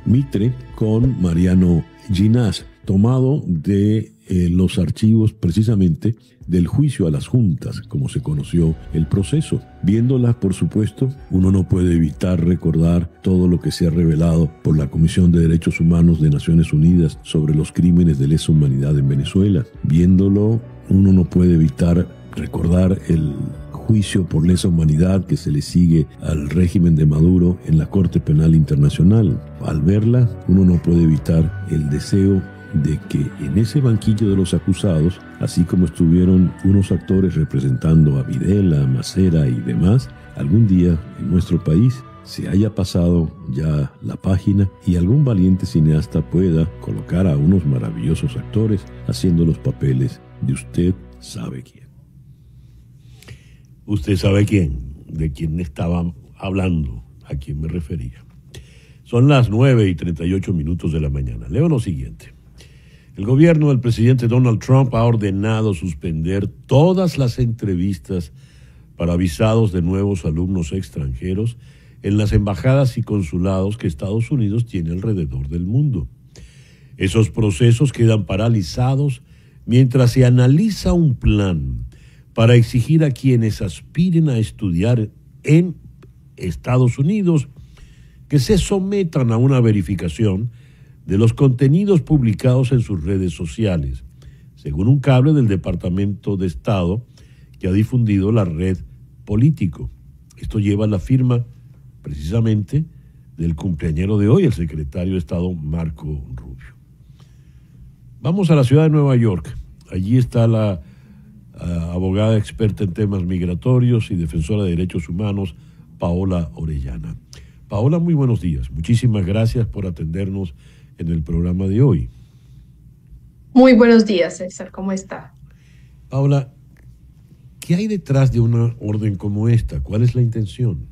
Mitre con Mariano Ginás, tomado de los archivos precisamente del juicio a las juntas, como se conoció el proceso. Viéndola, por supuesto, uno no puede evitar recordar todo lo que se ha revelado por la Comisión de Derechos Humanos de Naciones Unidas sobre los crímenes de lesa humanidad en Venezuela. Viéndolo, uno no puede evitar recordar el juicio por lesa humanidad que se le sigue al régimen de Maduro en la Corte Penal Internacional. Al verla, uno no puede evitar el deseo de que en ese banquillo de los acusados, así como estuvieron unos actores representando a Videla, Macera y demás, algún día en nuestro país se haya pasado ya la página y algún valiente cineasta pueda colocar a unos maravillosos actores haciendo los papeles de usted sabe quién. Usted sabe quién, de quién estaba hablando, a quién me refería. Son las 9:38 de la mañana. Leo lo siguiente. El gobierno del presidente Donald Trump ha ordenado suspender todas las entrevistas para visados de nuevos alumnos extranjeros en las embajadas y consulados que Estados Unidos tiene alrededor del mundo. Esos procesos quedan paralizados mientras se analiza un plan para exigir a quienes aspiren a estudiar en Estados Unidos que se sometan a una verificación de los contenidos publicados en sus redes sociales, según un cable del Departamento de Estado que ha difundido la red Político. Esto lleva la firma precisamente del cumpleañero de hoy, el secretario de Estado Marco Rubio. Vamos a la ciudad de Nueva York. Allí está la abogada experta en temas migratorios y defensora de derechos humanos, Paola Orellana. Paola, muy buenos días. Muchísimas gracias por atendernos en el programa de hoy. Muy buenos días, César. ¿Cómo está? Paola, ¿qué hay detrás de una orden como esta? ¿Cuál es la intención?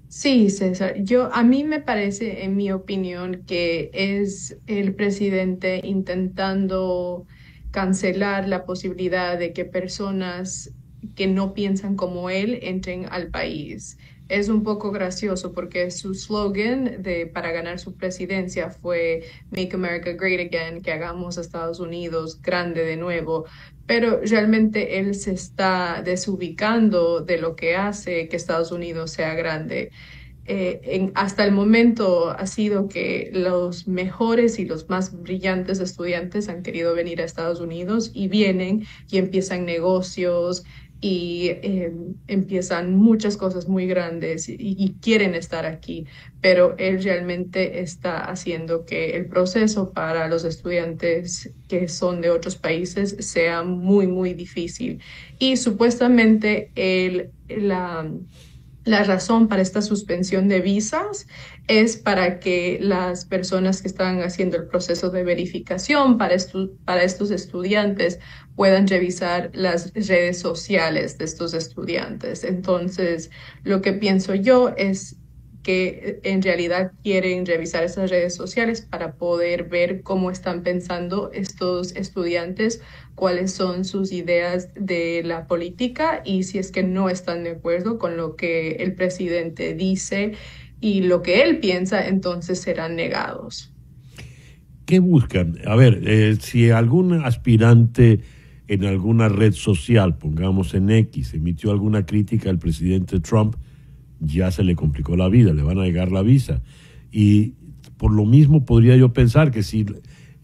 Sí, César. A mí me parece, en mi opinión, que es el presidente intentando cancelar la posibilidad de que personas que no piensan como él entren al país. Es un poco gracioso porque su slogan para ganar su presidencia fue Make America Great Again, que hagamos a Estados Unidos grande de nuevo, pero realmente él se está desubicando de lo que hace que Estados Unidos sea grande. Hasta el momento ha sido que los mejores y los más brillantes estudiantes han querido venir a Estados Unidos y vienen y empiezan negocios y empiezan muchas cosas muy grandes y quieren estar aquí, pero él realmente está haciendo que el proceso para los estudiantes que son de otros países sea muy, muy difícil. Y supuestamente la razón para esta suspensión de visas es para que las personas que están haciendo el proceso de verificación para estos estudiantes puedan revisar las redes sociales de estos estudiantes. Entonces, lo que pienso yo es que en realidad quieren revisar esas redes sociales para poder ver cómo están pensando estos estudiantes, cuáles son sus ideas de la política y si es que no están de acuerdo con lo que el presidente dice y lo que él piensa, entonces serán negados. ¿Qué buscan? A ver, si algún aspirante en alguna red social, pongamos en X, emitió alguna crítica al presidente Trump, ya se le complicó la vida, le van a negar la visa. Y por lo mismo podría yo pensar que si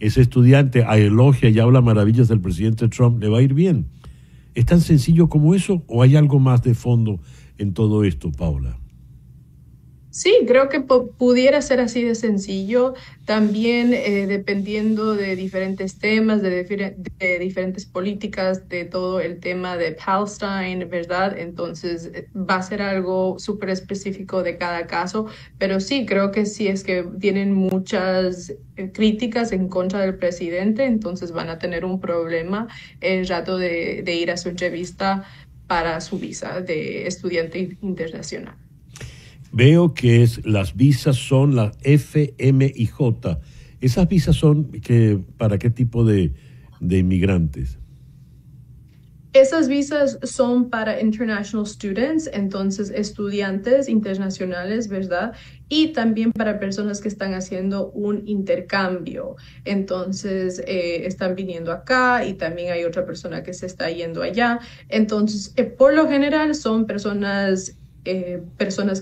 ese estudiante elogia y habla maravillas del presidente Trump, le va a ir bien. ¿Es tan sencillo como eso o hay algo más de fondo en todo esto, Paula? Sí, creo que pudiera ser así de sencillo, también dependiendo de diferentes temas, de diferentes políticas, de todo el tema de Palestine, ¿verdad? Entonces va a ser algo súper específico de cada caso, pero sí, creo que sí es que tienen muchas críticas en contra del presidente, entonces van a tener un problema el rato de ir a su entrevista para su visa de estudiante internacional. Veo que las visas son las FMIJ. ¿Esas visas son para qué tipo de inmigrantes? Esas visas son para international students, entonces estudiantes internacionales, ¿verdad? Y también para personas que están haciendo un intercambio. Entonces están viniendo acá y también hay otra persona que se está yendo allá. Entonces, por lo general son personas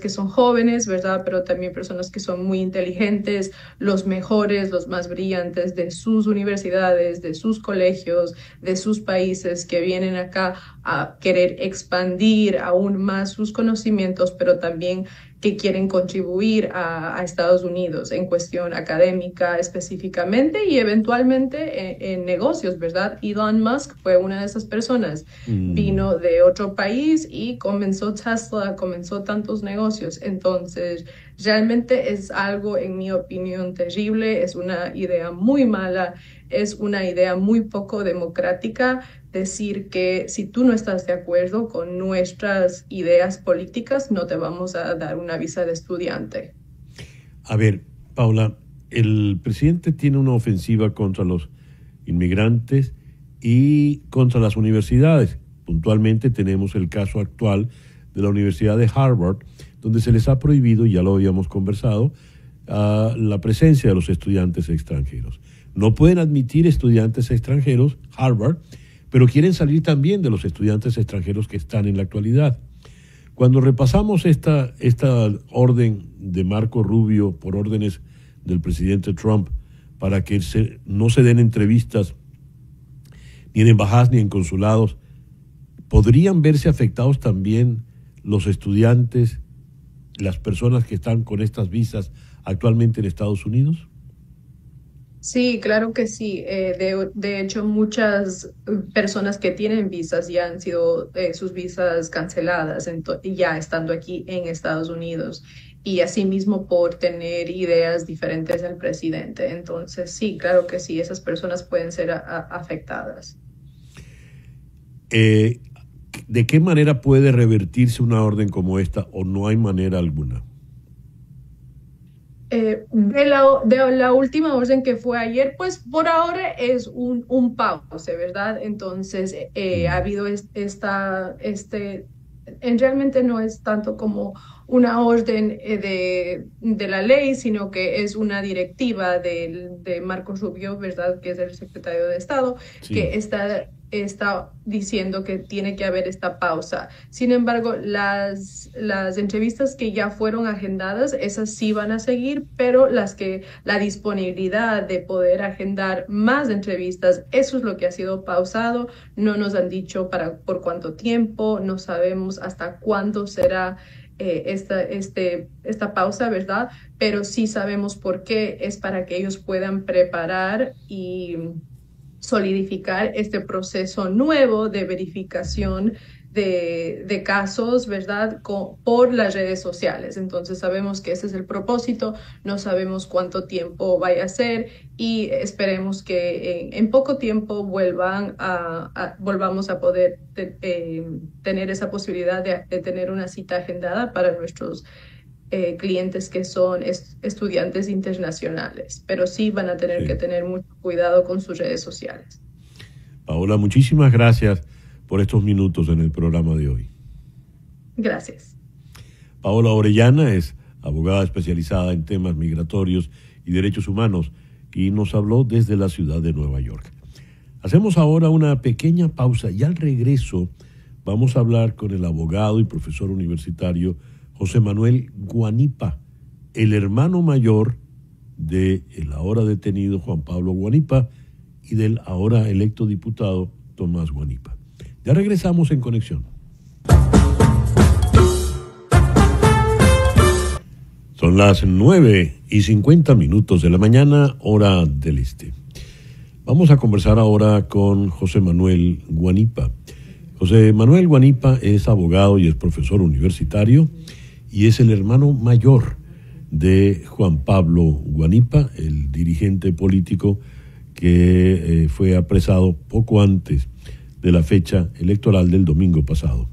que son jóvenes, ¿verdad? Pero también personas que son muy inteligentes, los mejores, los más brillantes de sus universidades, de sus colegios, de sus países, que vienen acá a querer expandir aún más sus conocimientos, pero también que quieren contribuir a Estados Unidos en cuestión académica específicamente y eventualmente en negocios, ¿verdad? Elon Musk fue una de esas personas. Vino de otro país y comenzó Tesla, comenzó tantos negocios. Entonces, realmente es algo, en mi opinión, terrible, es una idea muy mala, es una idea muy poco democrática decir que si tú no estás de acuerdo con nuestras ideas políticas, no te vamos a dar una visa de estudiante. A ver, Paula, el presidente tiene una ofensiva contra los inmigrantes y contra las universidades. Puntualmente tenemos el caso actual de la Universidad de Harvard, donde se les ha prohibido, ya lo habíamos conversado, la presencia de los estudiantes extranjeros. No pueden admitir estudiantes extranjeros, Harvard, pero quieren salir también de los estudiantes extranjeros que están en la actualidad. Cuando repasamos esta orden de Marco Rubio por órdenes del presidente Trump para que no se den entrevistas ni en embajadas ni en consulados, ¿podrían verse afectados también los estudiantes, las personas que están con estas visas actualmente en Estados Unidos? Sí, claro que sí. De hecho, muchas personas que tienen visas ya han sido sus visas canceladas ya estando aquí en Estados Unidos y asimismo por tener ideas diferentes del presidente. Entonces, sí, claro que sí, esas personas pueden ser afectadas. ¿De qué manera puede revertirse una orden como esta o no hay manera alguna? De la última orden que fue ayer, pues por ahora es un pause, ¿verdad? Entonces ha habido realmente no es tanto como una orden de la ley, sino que es una directiva de Marco Rubio, ¿verdad? Que es el secretario de Estado, sí, que está diciendo que tiene que haber esta pausa. Sin embargo, las entrevistas que ya fueron agendadas, esas sí van a seguir, pero la disponibilidad de poder agendar más entrevistas, eso es lo que ha sido pausado. No nos han dicho por cuánto tiempo, no sabemos hasta cuándo será esta pausa, ¿verdad? Pero sí sabemos por qué, es para que ellos puedan preparar y solidificar este proceso nuevo de verificación de casos, ¿verdad? Por las redes sociales. Entonces sabemos que ese es el propósito, no sabemos cuánto tiempo vaya a ser y esperemos que en poco tiempo volvamos a poder tener esa posibilidad de tener una cita agendada para nuestros clientes que son estudiantes internacionales, pero sí van a tener que tener mucho cuidado con sus redes sociales. Paola, muchísimas gracias por estos minutos en el programa de hoy. Gracias. Paola Orellana es abogada especializada en temas migratorios y derechos humanos y nos habló desde la ciudad de Nueva York. Hacemos ahora una pequeña pausa y al regreso vamos a hablar con el abogado y profesor universitario José Manuel Guanipa, el hermano mayor del ahora detenido Juan Pablo Guanipa y del ahora electo diputado Tomás Guanipa. Ya regresamos en Conexión. Son las 9:50 de la mañana, hora del este. Vamos a conversar ahora con José Manuel Guanipa. José Manuel Guanipa es abogado y es profesor universitario y es el hermano mayor de Juan Pablo Guanipa, el dirigente político que fue apresado poco antes de la fecha electoral del domingo pasado.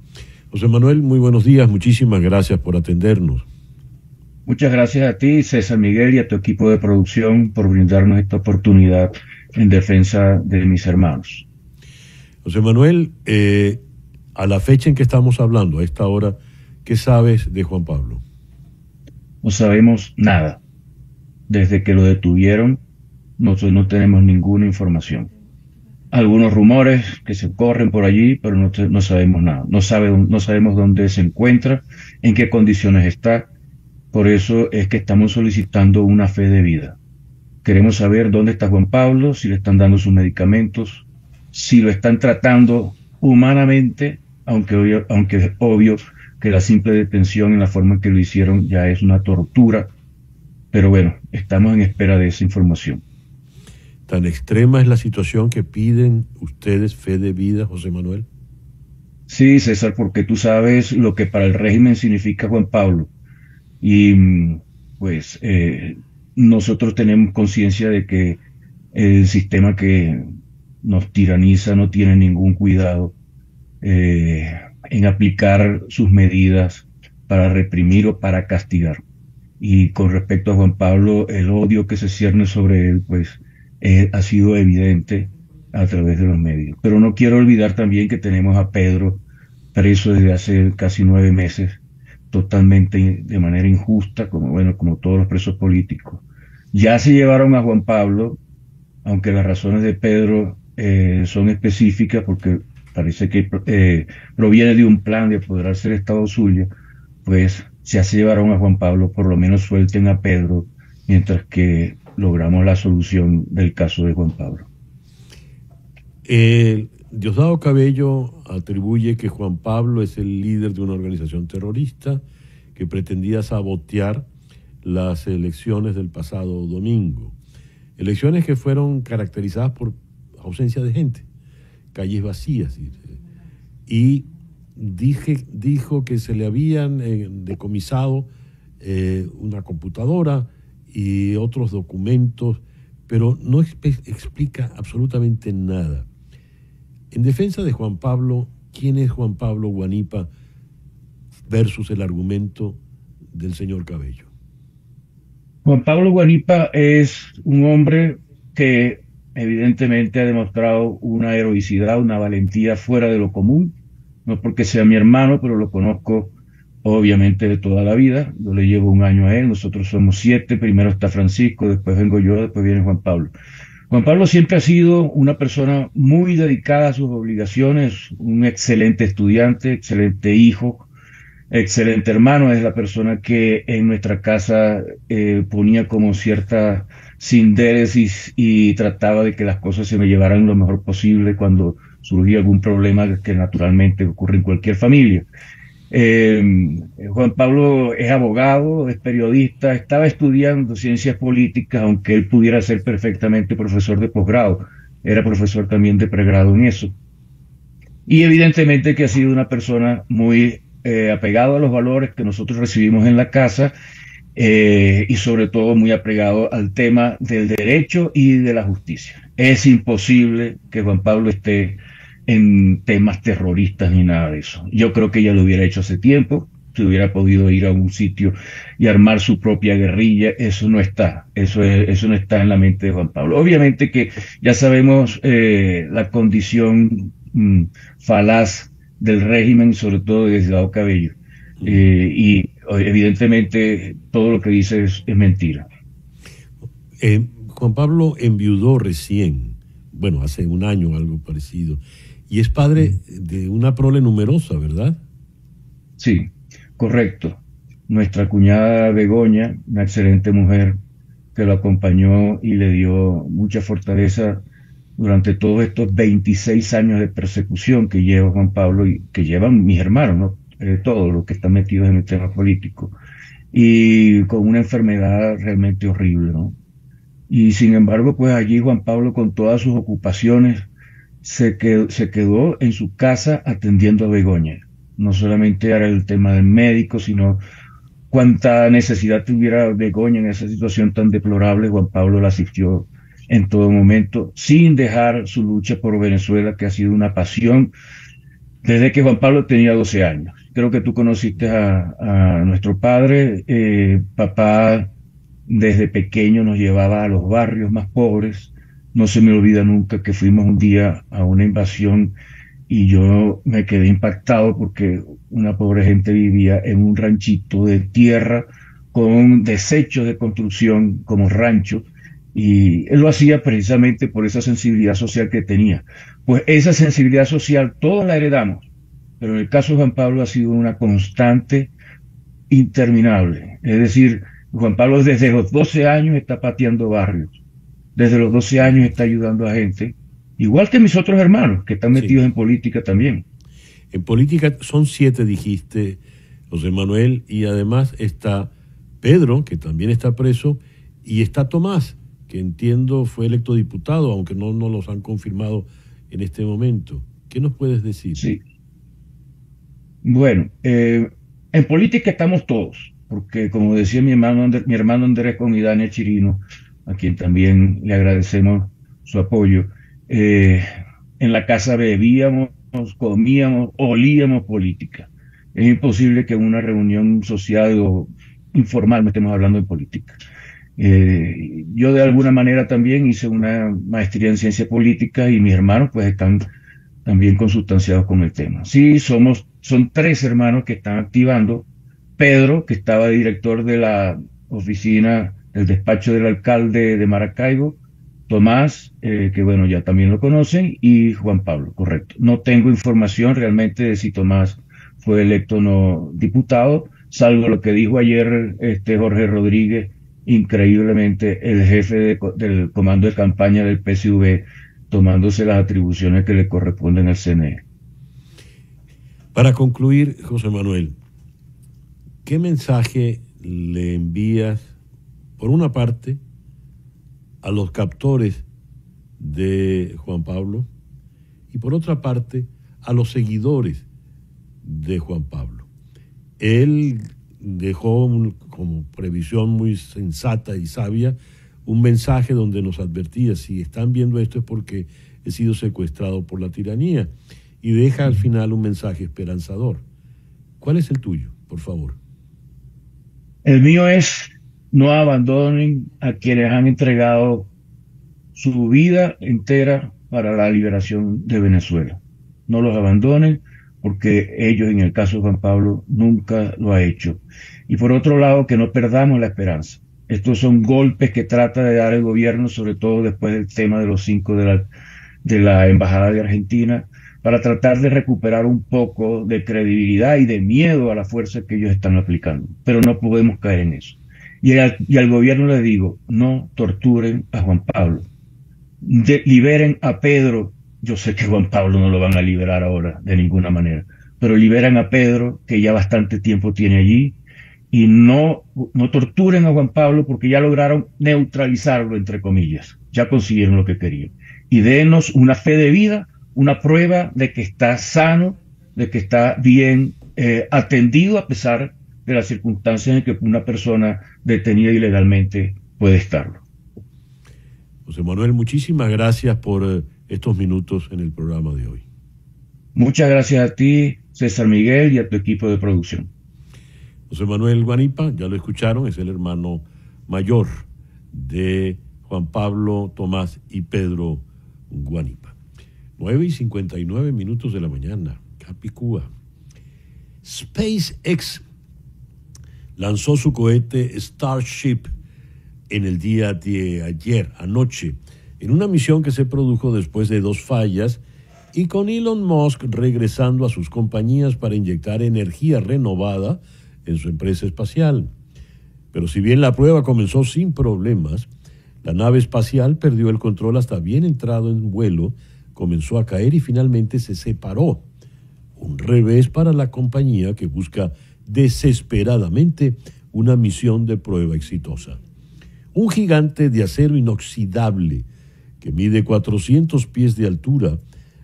José Manuel, muy buenos días, muchísimas gracias por atendernos. Muchas gracias a ti, César Miguel, y a tu equipo de producción por brindarnos esta oportunidad en defensa de mis hermanos. José Manuel, a la fecha en que estamos hablando, a esta hora, ¿qué sabes de Juan Pablo? No sabemos nada. Desde que lo detuvieron, nosotros no tenemos ninguna información. Algunos rumores que se corren por allí, pero no sabemos nada. No sabemos dónde se encuentra, en qué condiciones está. Por eso es que estamos solicitando una fe de vida. Queremos saber dónde está Juan Pablo, si le están dando sus medicamentos, si lo están tratando humanamente, aunque es obvio que la simple detención en la forma en que lo hicieron ya es una tortura. Pero bueno, estamos en espera de esa información. ¿Tan extrema es la situación que piden ustedes fe de vida, José Manuel? Sí, César, porque tú sabes lo que para el régimen significa Juan Pablo. Y pues nosotros tenemos conciencia de que el sistema que nos tiraniza no tiene ningún cuidado en aplicar sus medidas para reprimir o para castigar. Y con respecto a Juan Pablo, el odio que se cierne sobre él, pues ha sido evidente a través de los medios. Pero no quiero olvidar también que tenemos a Pedro preso desde hace casi 9 meses, totalmente de manera injusta, como todos los presos políticos. Ya se llevaron a Juan Pablo, aunque las razones de Pedro son específicas, porque parece que proviene de un plan de apoderarse del Estado Zulia, pues ya se llevaron a Juan Pablo, por lo menos suelten a Pedro, mientras que logramos la solución del caso de Juan Pablo. Diosdado Cabello atribuye que Juan Pablo es el líder de una organización terrorista que pretendía sabotear las elecciones del pasado domingo. Elecciones que fueron caracterizadas por ausencia de gente, calles vacías. Y dijo que se le habían decomisado una computadora y otros documentos, pero no explica absolutamente nada. En defensa de Juan Pablo, ¿quién es Juan Pablo Guanipa versus el argumento del señor Cabello? Juan Pablo Guanipa es un hombre que evidentemente ha demostrado una heroicidad, una valentía fuera de lo común, no porque sea mi hermano, pero lo conozco obviamente de toda la vida. Yo le llevo 1 año a él, nosotros somos 7, primero está Francisco, después vengo yo, después viene Juan Pablo. Juan Pablo siempre ha sido una persona muy dedicada a sus obligaciones, un excelente estudiante, excelente hijo, excelente hermano. Es la persona que en nuestra casa ponía como cierta sindéresis y trataba de que las cosas se me llevaran lo mejor posible cuando surgía algún problema que naturalmente ocurre en cualquier familia. Juan Pablo es abogado, es periodista, estaba estudiando ciencias políticas, aunque él pudiera ser perfectamente profesor de posgrado, era profesor también de pregrado en eso. Y evidentemente que ha sido una persona muy apegado a los valores que nosotros recibimos en la casa y sobre todo muy apegado al tema del derecho y de la justicia. Es imposible que Juan Pablo esté en temas terroristas ni nada de eso. Yo creo que ya lo hubiera hecho hace tiempo, se hubiera podido ir a un sitio y armar su propia guerrilla. Eso no está, eso no está en la mente de Juan Pablo. Obviamente que ya sabemos la condición falaz del régimen, sobre todo de Diosdado Cabello, y evidentemente todo lo que dice es mentira. Juan Pablo enviudó recién, bueno, hace 1 año, algo parecido, y es padre de una prole numerosa, ¿verdad? Sí, correcto. Nuestra cuñada Begoña, una excelente mujer que lo acompañó y le dio mucha fortaleza durante todos estos 26 años de persecución que lleva Juan Pablo y que llevan mis hermanos, ¿no? Todos los que están metidos en el tema político, y con una enfermedad realmente horrible, ¿no? Y sin embargo, pues allí Juan Pablo, con todas sus ocupaciones, se quedó en su casa atendiendo a Begoña. No solamente era el tema del médico, sino cuánta necesidad tuviera Begoña en esa situación tan deplorable, Juan Pablo la asistió en todo momento, sin dejar su lucha por Venezuela, que ha sido una pasión desde que Juan Pablo tenía 12 años. Creo que tú conociste a nuestro padre. Papá desde pequeño nos llevaba a los barrios más pobres. No se me olvida nunca que fuimos un día a una invasión y yo me quedé impactado porque una pobre gente vivía en un ranchito de tierra con desechos de construcción como rancho, y él lo hacía precisamente por esa sensibilidad social que tenía. Pues esa sensibilidad social todos la heredamos, pero en el caso de Juan Pablo ha sido una constante interminable. Es decir, Juan Pablo desde los 12 años está pateando barrios, desde los 12 años está ayudando a gente, igual que mis otros hermanos que están metidos en política también. En política son 7, dijiste. José Manuel, y además está Pedro, que también está preso, y está Tomás, que entiendo fue electo diputado, aunque no los han confirmado en este momento. ¿Qué nos puedes decir? Sí. Bueno, en política estamos todos, porque como decía mi hermano Andrés con y Daniel Chirino, a quien también le agradecemos su apoyo, en la casa bebíamos, comíamos, olíamos política. Es imposible que en una reunión social o informal no estemos hablando de política. Yo de alguna manera también hice una maestría en ciencia política y mis hermanos pues están también consustanciados con el tema. Sí, son 3 hermanos que están activando. Pedro, que estaba director de la oficina, del despacho del alcalde de Maracaibo. Tomás, que bueno, ya también lo conocen, y Juan Pablo, correcto. No tengo información realmente de si Tomás fue electo o no diputado, salvo lo que dijo ayer Jorge Rodríguez, increíblemente el jefe del comando de campaña del PSV, tomándose las atribuciones que le corresponden al CNE. Para concluir, José Manuel, ¿qué mensaje le envías, por una parte, a los captores de Juan Pablo y por otra parte a los seguidores de Juan Pablo? Él dejó como previsión muy sensata y sabia un mensaje donde nos advertía: si están viendo esto es porque he sido secuestrado por la tiranía, y deja al final un mensaje esperanzador. ¿Cuál es el tuyo, por favor? El mío es: no abandonen a quienes han entregado su vida entera para la liberación de Venezuela. No los abandonen, porque ellos, en el caso de Juan Pablo, nunca lo ha hecho. Y por otro lado, que no perdamos la esperanza. Estos son golpes que trata de dar el gobierno, sobre todo después del tema de los 5 de la Embajada de Argentina, para tratar de recuperar un poco de credibilidad y de miedo a la fuerza que ellos están aplicando. Pero no podemos caer en eso. Y al gobierno le digo: no torturen a Juan Pablo. Liberen a Pedro. Yo sé que Juan Pablo no lo van a liberar ahora de ninguna manera, pero liberan a Pedro, que ya bastante tiempo tiene allí, y no torturen a Juan Pablo, porque ya lograron neutralizarlo, entre comillas. Ya consiguieron lo que querían. Y denos una fe de vida, una prueba de que está sano, de que está bien atendido, a pesar de las circunstancias en que una persona detenida ilegalmente puede estarlo. José Manuel, muchísimas gracias por estos minutos en el programa de hoy. Muchas gracias a ti, César Miguel, y a tu equipo de producción. José Manuel Guanipa, ya lo escucharon, es el hermano mayor de Juan Pablo, Tomás y Pedro Guanipa. 9:59 de la mañana, Capicúa. SpaceX lanzó su cohete Starship en el día de ayer, anoche, en una misión que se produjo después de 2 fallas y con Elon Musk regresando a sus compañías para inyectar energía renovada en su empresa espacial. Pero si bien la prueba comenzó sin problemas, la nave espacial perdió el control hasta bien entrado en vuelo, comenzó a caer y finalmente se separó. Un revés para la compañía, que busca desesperadamente una misión de prueba exitosa. Un gigante de acero inoxidable que mide 400 pies de altura,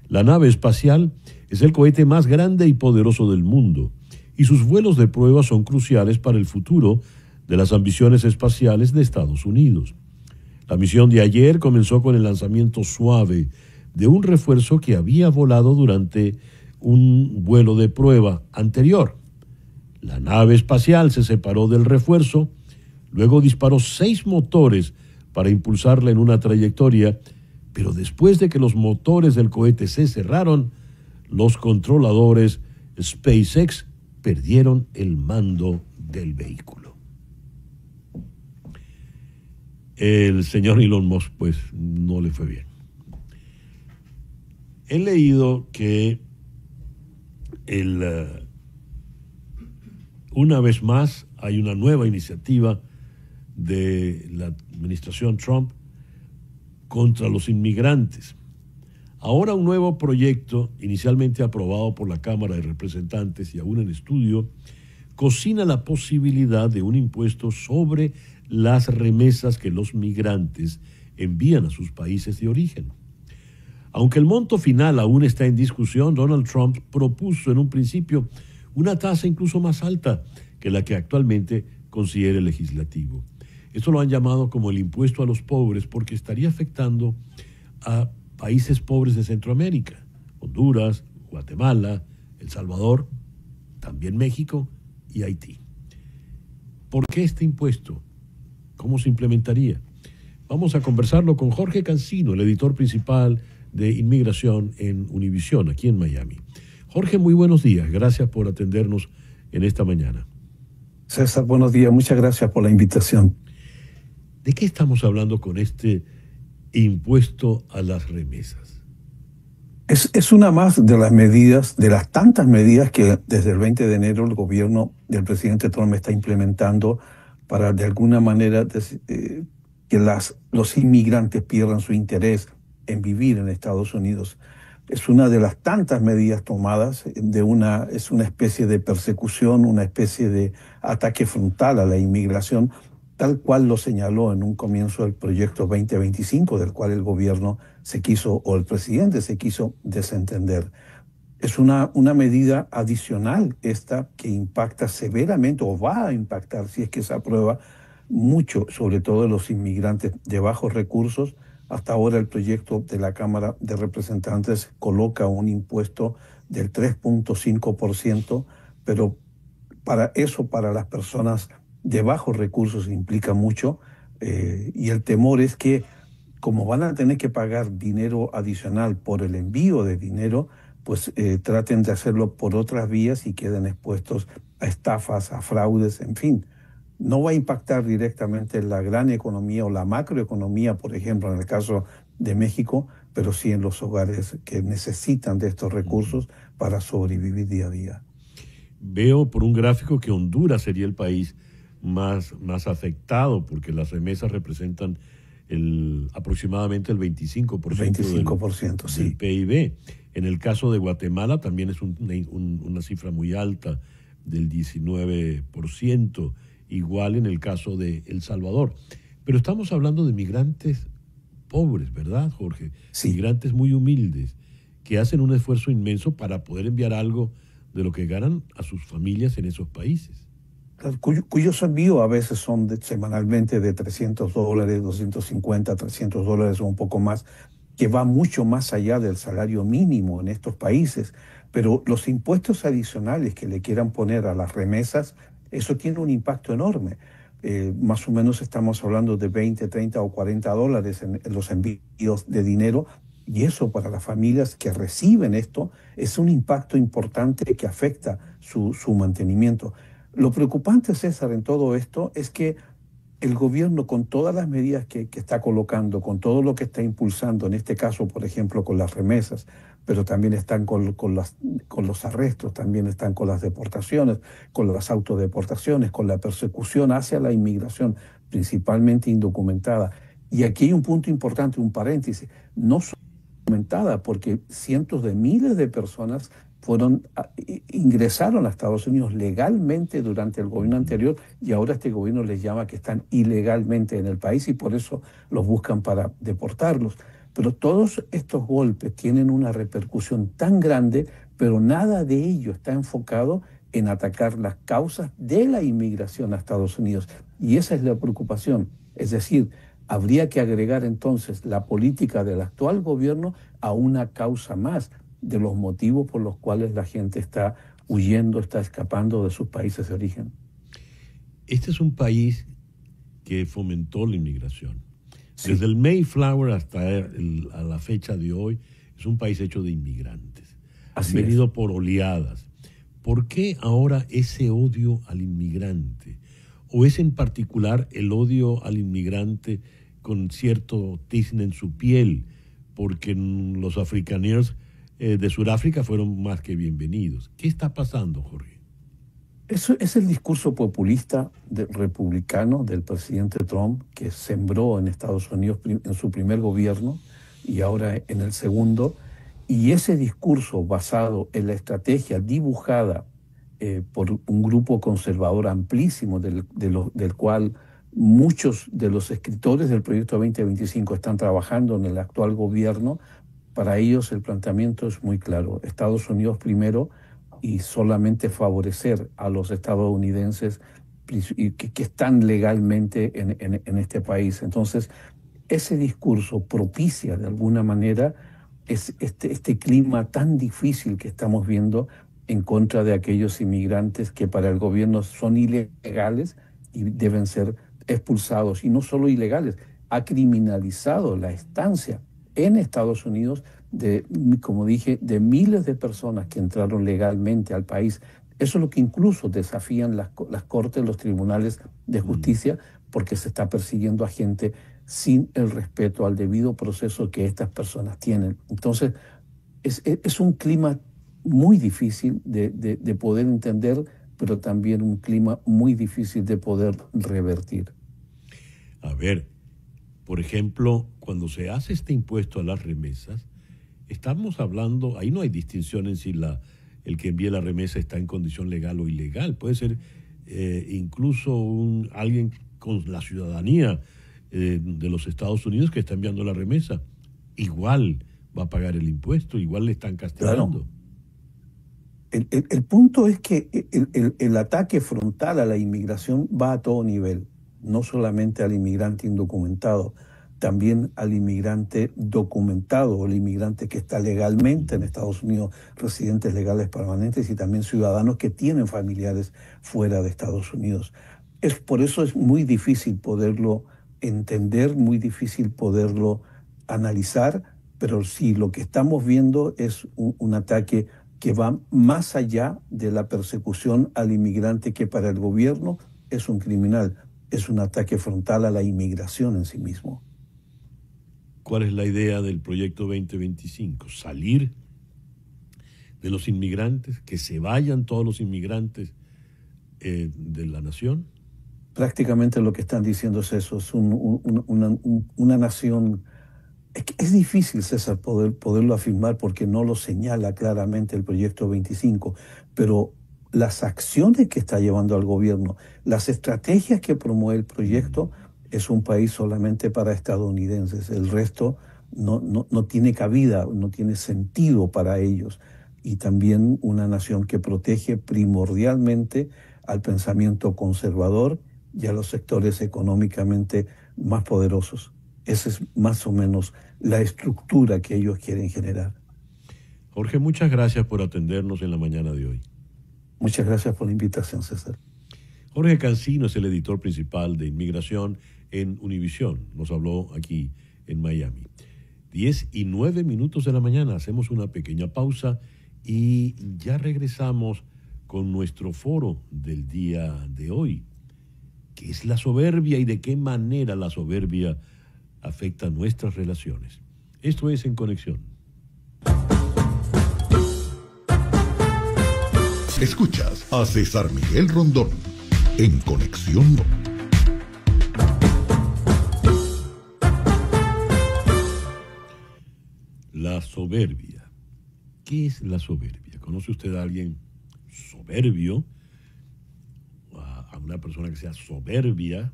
la nave espacial es el cohete más grande y poderoso del mundo, y sus vuelos de prueba son cruciales para el futuro de las ambiciones espaciales de Estados Unidos. La misión de ayer comenzó con el lanzamiento suave de un refuerzo que había volado durante un vuelo de prueba anterior. La nave espacial se separó del refuerzo, luego disparó 6 motores para impulsarla en una trayectoria, pero después de que los motores del cohete se cerraron, los controladores SpaceX perdieron el mando del vehículo. El señor Elon Musk, pues, no le fue bien. He leído que una vez más hay una nueva iniciativa de la administración Trump contra los inmigrantes. Ahora un nuevo proyecto, inicialmente aprobado por la Cámara de Representantes y aún en estudio, cocina la posibilidad de un impuesto sobre las remesas que los migrantes envían a sus países de origen. Aunque el monto final aún está en discusión, Donald Trump propuso en un principio una tasa incluso más alta que la que actualmente considera el legislativo. Esto lo han llamado como el impuesto a los pobres porque estaría afectando a países pobres de Centroamérica, Honduras, Guatemala, El Salvador, también México y Haití. ¿Por qué este impuesto? ¿Cómo se implementaría? Vamos a conversarlo con Jorge Cancino, el editor principal de Inmigración en Univisión, aquí en Miami. Jorge, muy buenos días. Gracias por atendernos en esta mañana. César, buenos días. Muchas gracias por la invitación. ¿De qué estamos hablando con este impuesto a las remesas? Es una más de las medidas, de las tantas medidas que desde el 20 de enero el gobierno del presidente Trump está implementando para de alguna manera que los inmigrantes pierdan su interés en vivir en Estados Unidos. Es una de las tantas medidas tomadas, es una especie de persecución, una especie de ataque frontal a la inmigración, tal cual lo señaló en un comienzo del proyecto 2025, del cual el gobierno o el presidente se quiso desentender. Es una medida adicional esta que impacta severamente o va a impactar, si es que se aprueba, mucho, sobre todo los inmigrantes de bajos recursos. Hasta ahora el proyecto de la Cámara de Representantes coloca un impuesto del 3.5%, pero para las personas de bajos recursos implica mucho, y el temor es que como van a tener que pagar dinero adicional por el envío de dinero, pues traten de hacerlo por otras vías y queden expuestos a estafas, a fraudes, en fin. No va a impactar directamente en la gran economía o la macroeconomía, por ejemplo, en el caso de México, pero sí en los hogares que necesitan de estos recursos para sobrevivir día a día. Veo por un gráfico que Honduras sería el país más afectado porque las remesas representan aproximadamente el 25%, sí, del PIB. En el caso de Guatemala también es una cifra muy alta del 19%. Igual en el caso de El Salvador. Pero estamos hablando de migrantes pobres, ¿verdad, Jorge? Sí. Migrantes muy humildes, que hacen un esfuerzo inmenso para poder enviar algo de lo que ganan a sus familias en esos países. Cuyos envíos a veces son semanalmente de $300, $250, $300 o un poco más, que va mucho más allá del salario mínimo en estos países. Pero los impuestos adicionales que le quieran poner a las remesas, eso tiene un impacto enorme. Más o menos estamos hablando de 20, 30 o $40 en los envíos de dinero, y eso para las familias que reciben esto es un impacto importante que afecta su mantenimiento. Lo preocupante, César, en todo esto es que el gobierno, con todas las medidas que está colocando, con todo lo que está impulsando, en este caso, por ejemplo, con las remesas, pero también están con los arrestos, también están con las deportaciones, con las autodeportaciones, con la persecución hacia la inmigración, principalmente indocumentada. Y aquí hay un punto importante, un paréntesis, no solo documentada, porque cientos de miles de personas ingresaron a Estados Unidos legalmente durante el gobierno anterior, y ahora este gobierno les llama que están ilegalmente en el país y por eso los buscan para deportarlos. Pero todos estos golpes tienen una repercusión tan grande, pero nada de ello está enfocado en atacar las causas de la inmigración a Estados Unidos. Y esa es la preocupación. Es decir, habría que agregar entonces la política del actual gobierno a una causa más de los motivos por los cuales la gente está huyendo, está escapando de sus países de origen. Este es un país que fomentó la inmigración. Sí. Desde el Mayflower hasta a la fecha de hoy, es un país hecho de inmigrantes. Han venido por oleadas. ¿Por qué ahora ese odio al inmigrante? ¿O es en particular el odio al inmigrante con cierto tizne en su piel? Porque los afrikaners de Sudáfrica fueron más que bienvenidos. ¿Qué está pasando, Jorge? Eso es el discurso populista republicano del presidente Trump, que sembró en Estados Unidos en su primer gobierno y ahora en el segundo. Y ese discurso basado en la estrategia dibujada por un grupo conservador amplísimo, del cual muchos de los escritores del Proyecto 2025 están trabajando en el actual gobierno. Para ellos el planteamiento es muy claro: Estados Unidos primero, y solamente favorecer a los estadounidenses que están legalmente en este país. Entonces, ese discurso propicia de alguna manera este clima tan difícil que estamos viendo en contra de aquellos inmigrantes que para el gobierno son ilegales y deben ser expulsados. Y no solo ilegales, ha criminalizado la estancia en Estados Unidos como dije, de miles de personas que entraron legalmente al país. Eso es lo que incluso desafían las cortes, los tribunales de justicia, porque se está persiguiendo a gente sin el respeto al debido proceso que estas personas tienen. Entonces, es un clima muy difícil de poder entender, pero también un clima muy difícil de poder revertir. A ver, por ejemplo, cuando se hace este impuesto a las remesas, estamos hablando, ahí no hay distinción en si el que envía la remesa está en condición legal o ilegal. Puede ser incluso alguien con la ciudadanía de los Estados Unidos que está enviando la remesa. Igual va a pagar el impuesto, igual le están castigando. Claro. El punto es que el ataque frontal a la inmigración va a todo nivel, no solamente al inmigrante indocumentado, también al inmigrante documentado o el inmigrante que está legalmente en Estados Unidos, residentes legales permanentes, y también ciudadanos que tienen familiares fuera de Estados Unidos. Por eso es muy difícil poderlo entender, muy difícil poderlo analizar, pero sí, lo que estamos viendo es un ataque que va más allá de la persecución al inmigrante, que para el gobierno es un criminal, es un ataque frontal a la inmigración en sí mismo. ¿Cuál es la idea del proyecto 2025? Salir de los inmigrantes, que se vayan todos los inmigrantes de la nación. Prácticamente lo que están diciendo es eso, es una nación. Es difícil, César, poderlo afirmar porque no lo señala claramente el proyecto 25, pero las acciones que está llevando al gobierno, las estrategias que promueve el proyecto, es un país solamente para estadounidenses. El resto no tiene cabida, no tiene sentido para ellos. Y también una nación que protege primordialmente al pensamiento conservador y a los sectores económicamente más poderosos. Esa es más o menos la estructura que ellos quieren generar. Jorge, muchas gracias por atendernos en la mañana de hoy. Muchas gracias por la invitación, César. Jorge Cancino es el editor principal de Inmigración en Univisión. Nos habló aquí en Miami. 10:09 de la mañana. Hacemos una pequeña pausa y ya regresamos con nuestro foro del día de hoy. ¿Qué es la soberbia y de qué manera la soberbia afecta nuestras relaciones? Esto es En Conexión. Escuchas a César Miguel Rondón en Conexión. La soberbia. ¿Qué es la soberbia? ¿Conoce usted a alguien soberbio? A una persona que sea soberbia.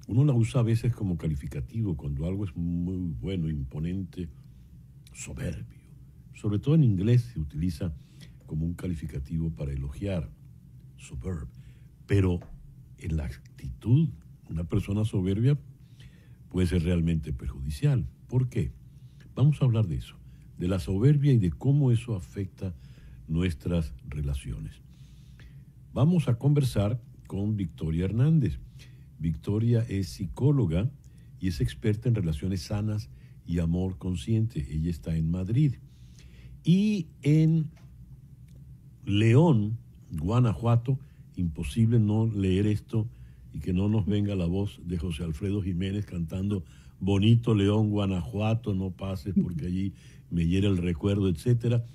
Uno la usa a veces como calificativo cuando algo es muy bueno, imponente, soberbio. Sobre todo en inglés se utiliza como un calificativo para elogiar, superb. Pero en la actitud, una persona soberbia puede ser realmente perjudicial. ¿Por qué? Vamos a hablar de eso, de la soberbia y de cómo eso afecta nuestras relaciones. Vamos a conversar con Victoria Hernández. Victoria es psicóloga y es experta en relaciones sanas y amor consciente. Ella está en Madrid. Y en León, Guanajuato, imposible no leer esto y que no nos venga la voz de José Alfredo Jiménez cantando Bonito León, Guanajuato, no pases porque allí me hiere el recuerdo, etcétera.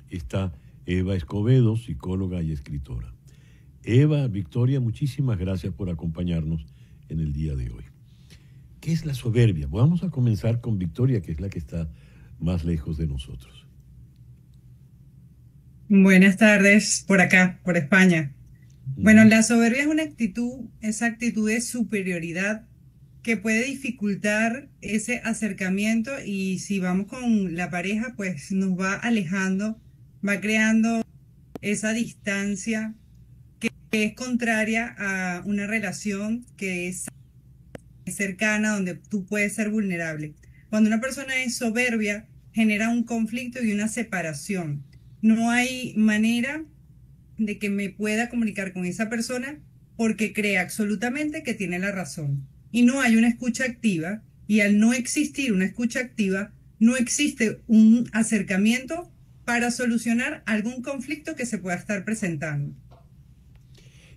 Está Eva Escobedo, psicóloga y escritora. Eva, Victoria, muchísimas gracias por acompañarnos en el día de hoy. ¿Qué es la soberbia? Vamos a comenzar con Victoria, que es la que está más lejos de nosotros. Buenas tardes, por acá, por España. Bueno, la soberbia es una actitud, esa actitud de superioridad que puede dificultar ese acercamiento y si vamos con la pareja, pues nos va alejando, va creando esa distancia que es contraria a una relación que es cercana, donde tú puedes ser vulnerable. Cuando una persona es soberbia, genera un conflicto y una separación. No hay manera de que me pueda comunicar con esa persona porque cree absolutamente que tiene la razón. Y no hay una escucha activa, y al no existir una escucha activa, no existe un acercamiento para solucionar algún conflicto que se pueda estar presentando.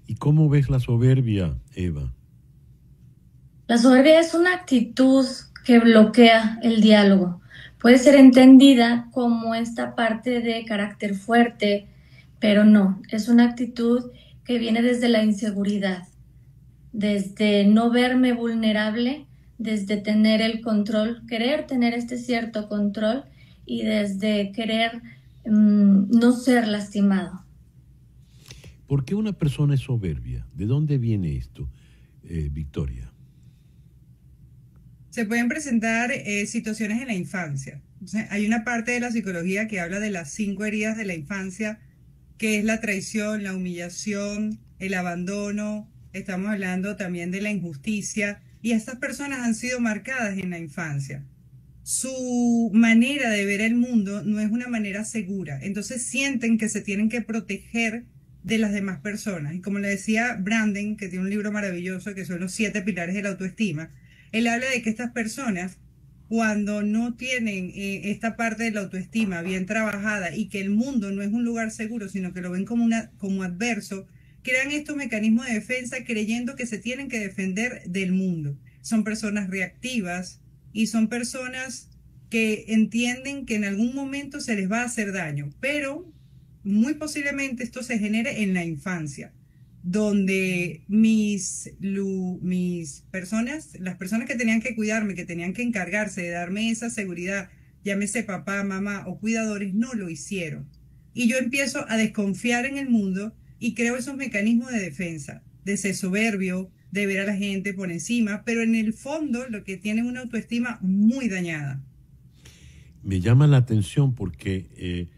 ¿Y cómo ves la soberbia, Eva? La soberbia es una actitud que bloquea el diálogo. Puede ser entendida como esta parte de carácter fuerte, pero no, es una actitud que viene desde la inseguridad, desde no verme vulnerable, desde tener el control, querer tener este cierto control y desde querer no ser lastimado. ¿Por qué una persona es soberbia? ¿De dónde viene esto, Victoria? Se pueden presentar situaciones en la infancia. O sea, hay una parte de la psicología que habla de las 5 heridas de la infancia, que es la traición, la humillación, el abandono. Estamos hablando también de la injusticia. Y estas personas han sido marcadas en la infancia. Su manera de ver el mundo no es una manera segura. Entonces sienten que se tienen que proteger de las demás personas. Y como le decía Branden, que tiene un libro maravilloso, que son los 7 pilares de la autoestima, él habla de que estas personas, cuando no tienen esta parte de la autoestima bien trabajada y que el mundo no es un lugar seguro, sino que lo ven como adverso, crean estos mecanismos de defensa creyendo que se tienen que defender del mundo. Son personas reactivas y son personas que entienden que en algún momento se les va a hacer daño, pero muy posiblemente esto se genere en la infancia, donde las personas que tenían que cuidarme, que tenían que encargarse de darme esa seguridad, llámese papá, mamá o cuidadores, no lo hicieron. Y yo empiezo a desconfiar en el mundo y creo esos mecanismos de defensa, de ser soberbio, de ver a la gente por encima, pero en el fondo lo que tiene es una autoestima muy dañada. Me llama la atención porque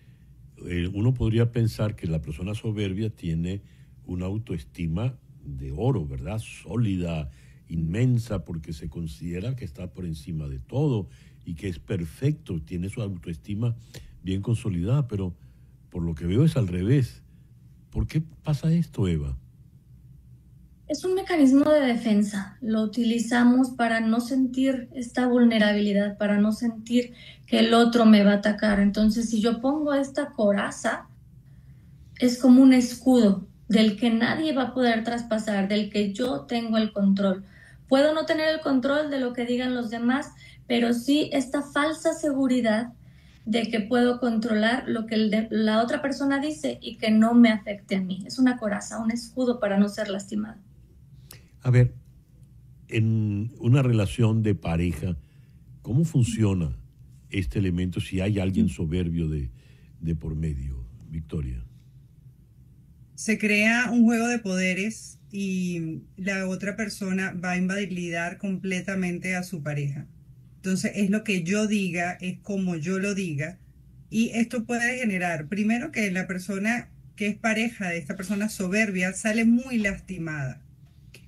uno podría pensar que la persona soberbia tiene una autoestima de oro, ¿verdad? Sólida, inmensa, porque se considera que está por encima de todo y que es perfecto, tiene su autoestima bien consolidada, pero por lo que veo es al revés. ¿Por qué pasa esto, Eva? Es un mecanismo de defensa. Lo utilizamos para no sentir esta vulnerabilidad, para no sentir que el otro me va a atacar. Entonces, si yo pongo esta coraza, es como un escudo del que nadie va a poder traspasar, del que yo tengo el control. Puedo no tener el control de lo que digan los demás, pero sí esta falsa seguridad de que puedo controlar lo que la otra persona dice y que no me afecte a mí. Es una coraza, un escudo para no ser lastimado. A ver, en una relación de pareja, ¿cómo funciona este elemento si hay alguien soberbio de por medio, Victoria? Se crea un juego de poderes y la otra persona va a invalidar completamente a su pareja. Entonces es lo que yo diga, es como yo lo diga, y esto puede generar, primero, que la persona que es pareja de esta persona soberbia sale muy lastimada.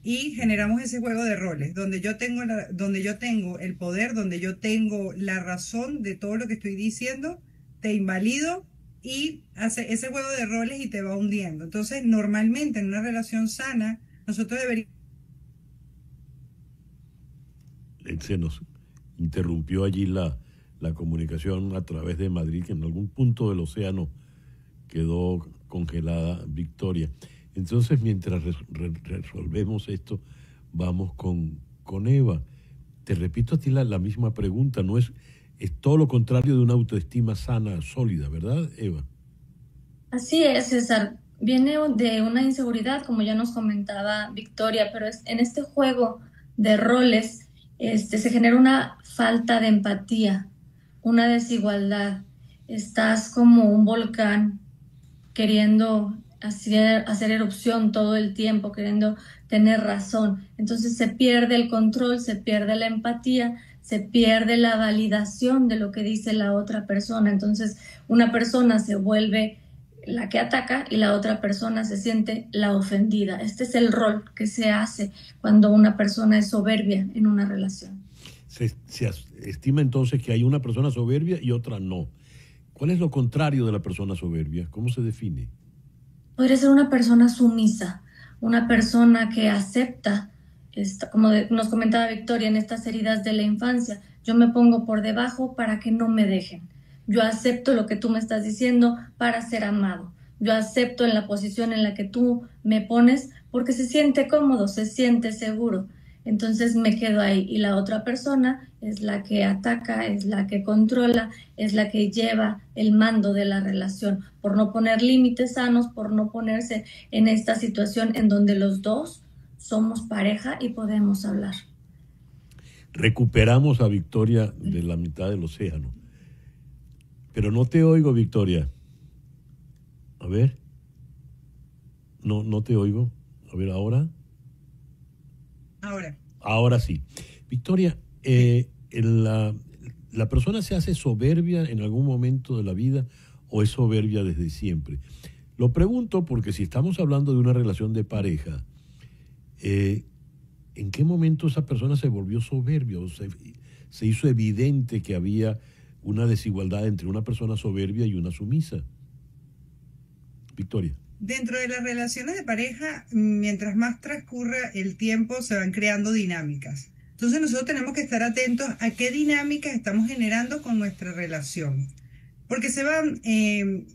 Y generamos ese juego de roles, donde yo tengo el poder, donde yo tengo la razón de todo lo que estoy diciendo, te invalido y hace ese juego de roles y te va hundiendo. Entonces, normalmente en una relación sana, nosotros deberíamos... Se nos interrumpió allí la comunicación a través de Madrid, que en algún punto del océano quedó congelada, Victoria. Entonces, mientras resolvemos esto, vamos con Eva. Te repito a ti la misma pregunta, no es todo lo contrario de una autoestima sana, sólida, ¿verdad, Eva? Así es, César. Viene de una inseguridad, como ya nos comentaba Victoria, pero en este juego de roles se genera una falta de empatía, una desigualdad. Estás como un volcán queriendo hacer erupción todo el tiempo, queriendo tener razón. Entonces se pierde el control, se pierde la empatía, se pierde la validación de lo que dice la otra persona. Entonces una persona se vuelve la que ataca y la otra persona se siente la ofendida. Este es el rol que se hace cuando una persona es soberbia en una relación. Se estima entonces que hay una persona soberbia y otra no. ¿Cuál es lo contrario de la persona soberbia? ¿Cómo se define? Podría ser una persona sumisa, una persona que acepta, como nos comentaba Victoria, en estas heridas de la infancia, yo me pongo por debajo para que no me dejen. Yo acepto lo que tú me estás diciendo para ser amado. Yo acepto en la posición en la que tú me pones porque se siente cómodo, se siente seguro. Entonces me quedo ahí y la otra persona es la que ataca, es la que controla, es la que lleva el mando de la relación por no poner límites sanos, por no ponerse en esta situación en donde los dos somos pareja y podemos hablar. Recuperamos a Victoria de la mitad del océano. Pero no te oigo, Victoria. A ver. No te oigo. A ver, ¿ahora? Ahora sí. Victoria, ¿la persona se hace soberbia en algún momento de la vida o es soberbia desde siempre? Lo pregunto porque si estamos hablando de una relación de pareja, ¿en qué momento esa persona se volvió soberbia o se hizo evidente que había una desigualdad entre una persona soberbia y una sumisa? Victoria. Dentro de las relaciones de pareja, mientras más transcurra el tiempo, se van creando dinámicas. Entonces nosotros tenemos que estar atentos a qué dinámicas estamos generando con nuestra relación. Porque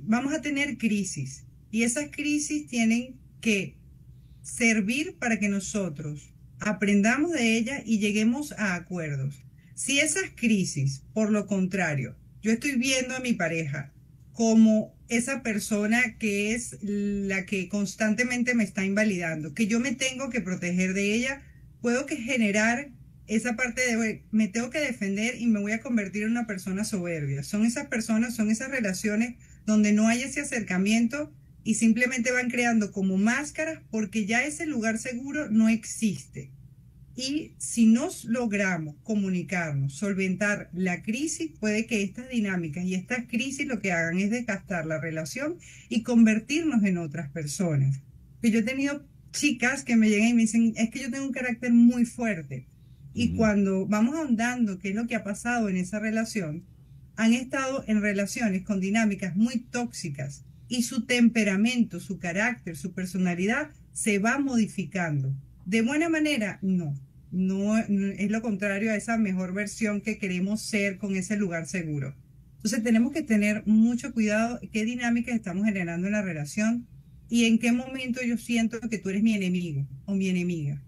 vamos a tener crisis. Y esas crisis tienen que servir para que nosotros aprendamos de ellas y lleguemos a acuerdos. Si esas crisis, por lo contrario, yo estoy viendo a mi pareja como esa persona que es la que constantemente me está invalidando, que yo me tengo que proteger de ella, puedo generar esa parte de me tengo que defender y me voy a convertir en una persona soberbia. Son esas personas, son esas relaciones donde no hay ese acercamiento y simplemente van creando como máscaras porque ya ese lugar seguro no existe. Y si nos logramos comunicarnos, solventar la crisis, puede que estas dinámicas y estas crisis lo que hagan es desgastar la relación y convertirnos en otras personas. Que yo he tenido chicas que me llegan y me dicen, es que yo tengo un carácter muy fuerte. Y cuando vamos ahondando qué es lo que ha pasado en esa relación, han estado en relaciones con dinámicas muy tóxicas y su temperamento, su carácter, su personalidad se va modificando. De buena manera, no es lo contrario a esa mejor versión que queremos ser con ese lugar seguro. Entonces tenemos que tener mucho cuidado qué dinámicas estamos generando en la relación y en qué momento yo siento que tú eres mi enemigo o mi enemiga.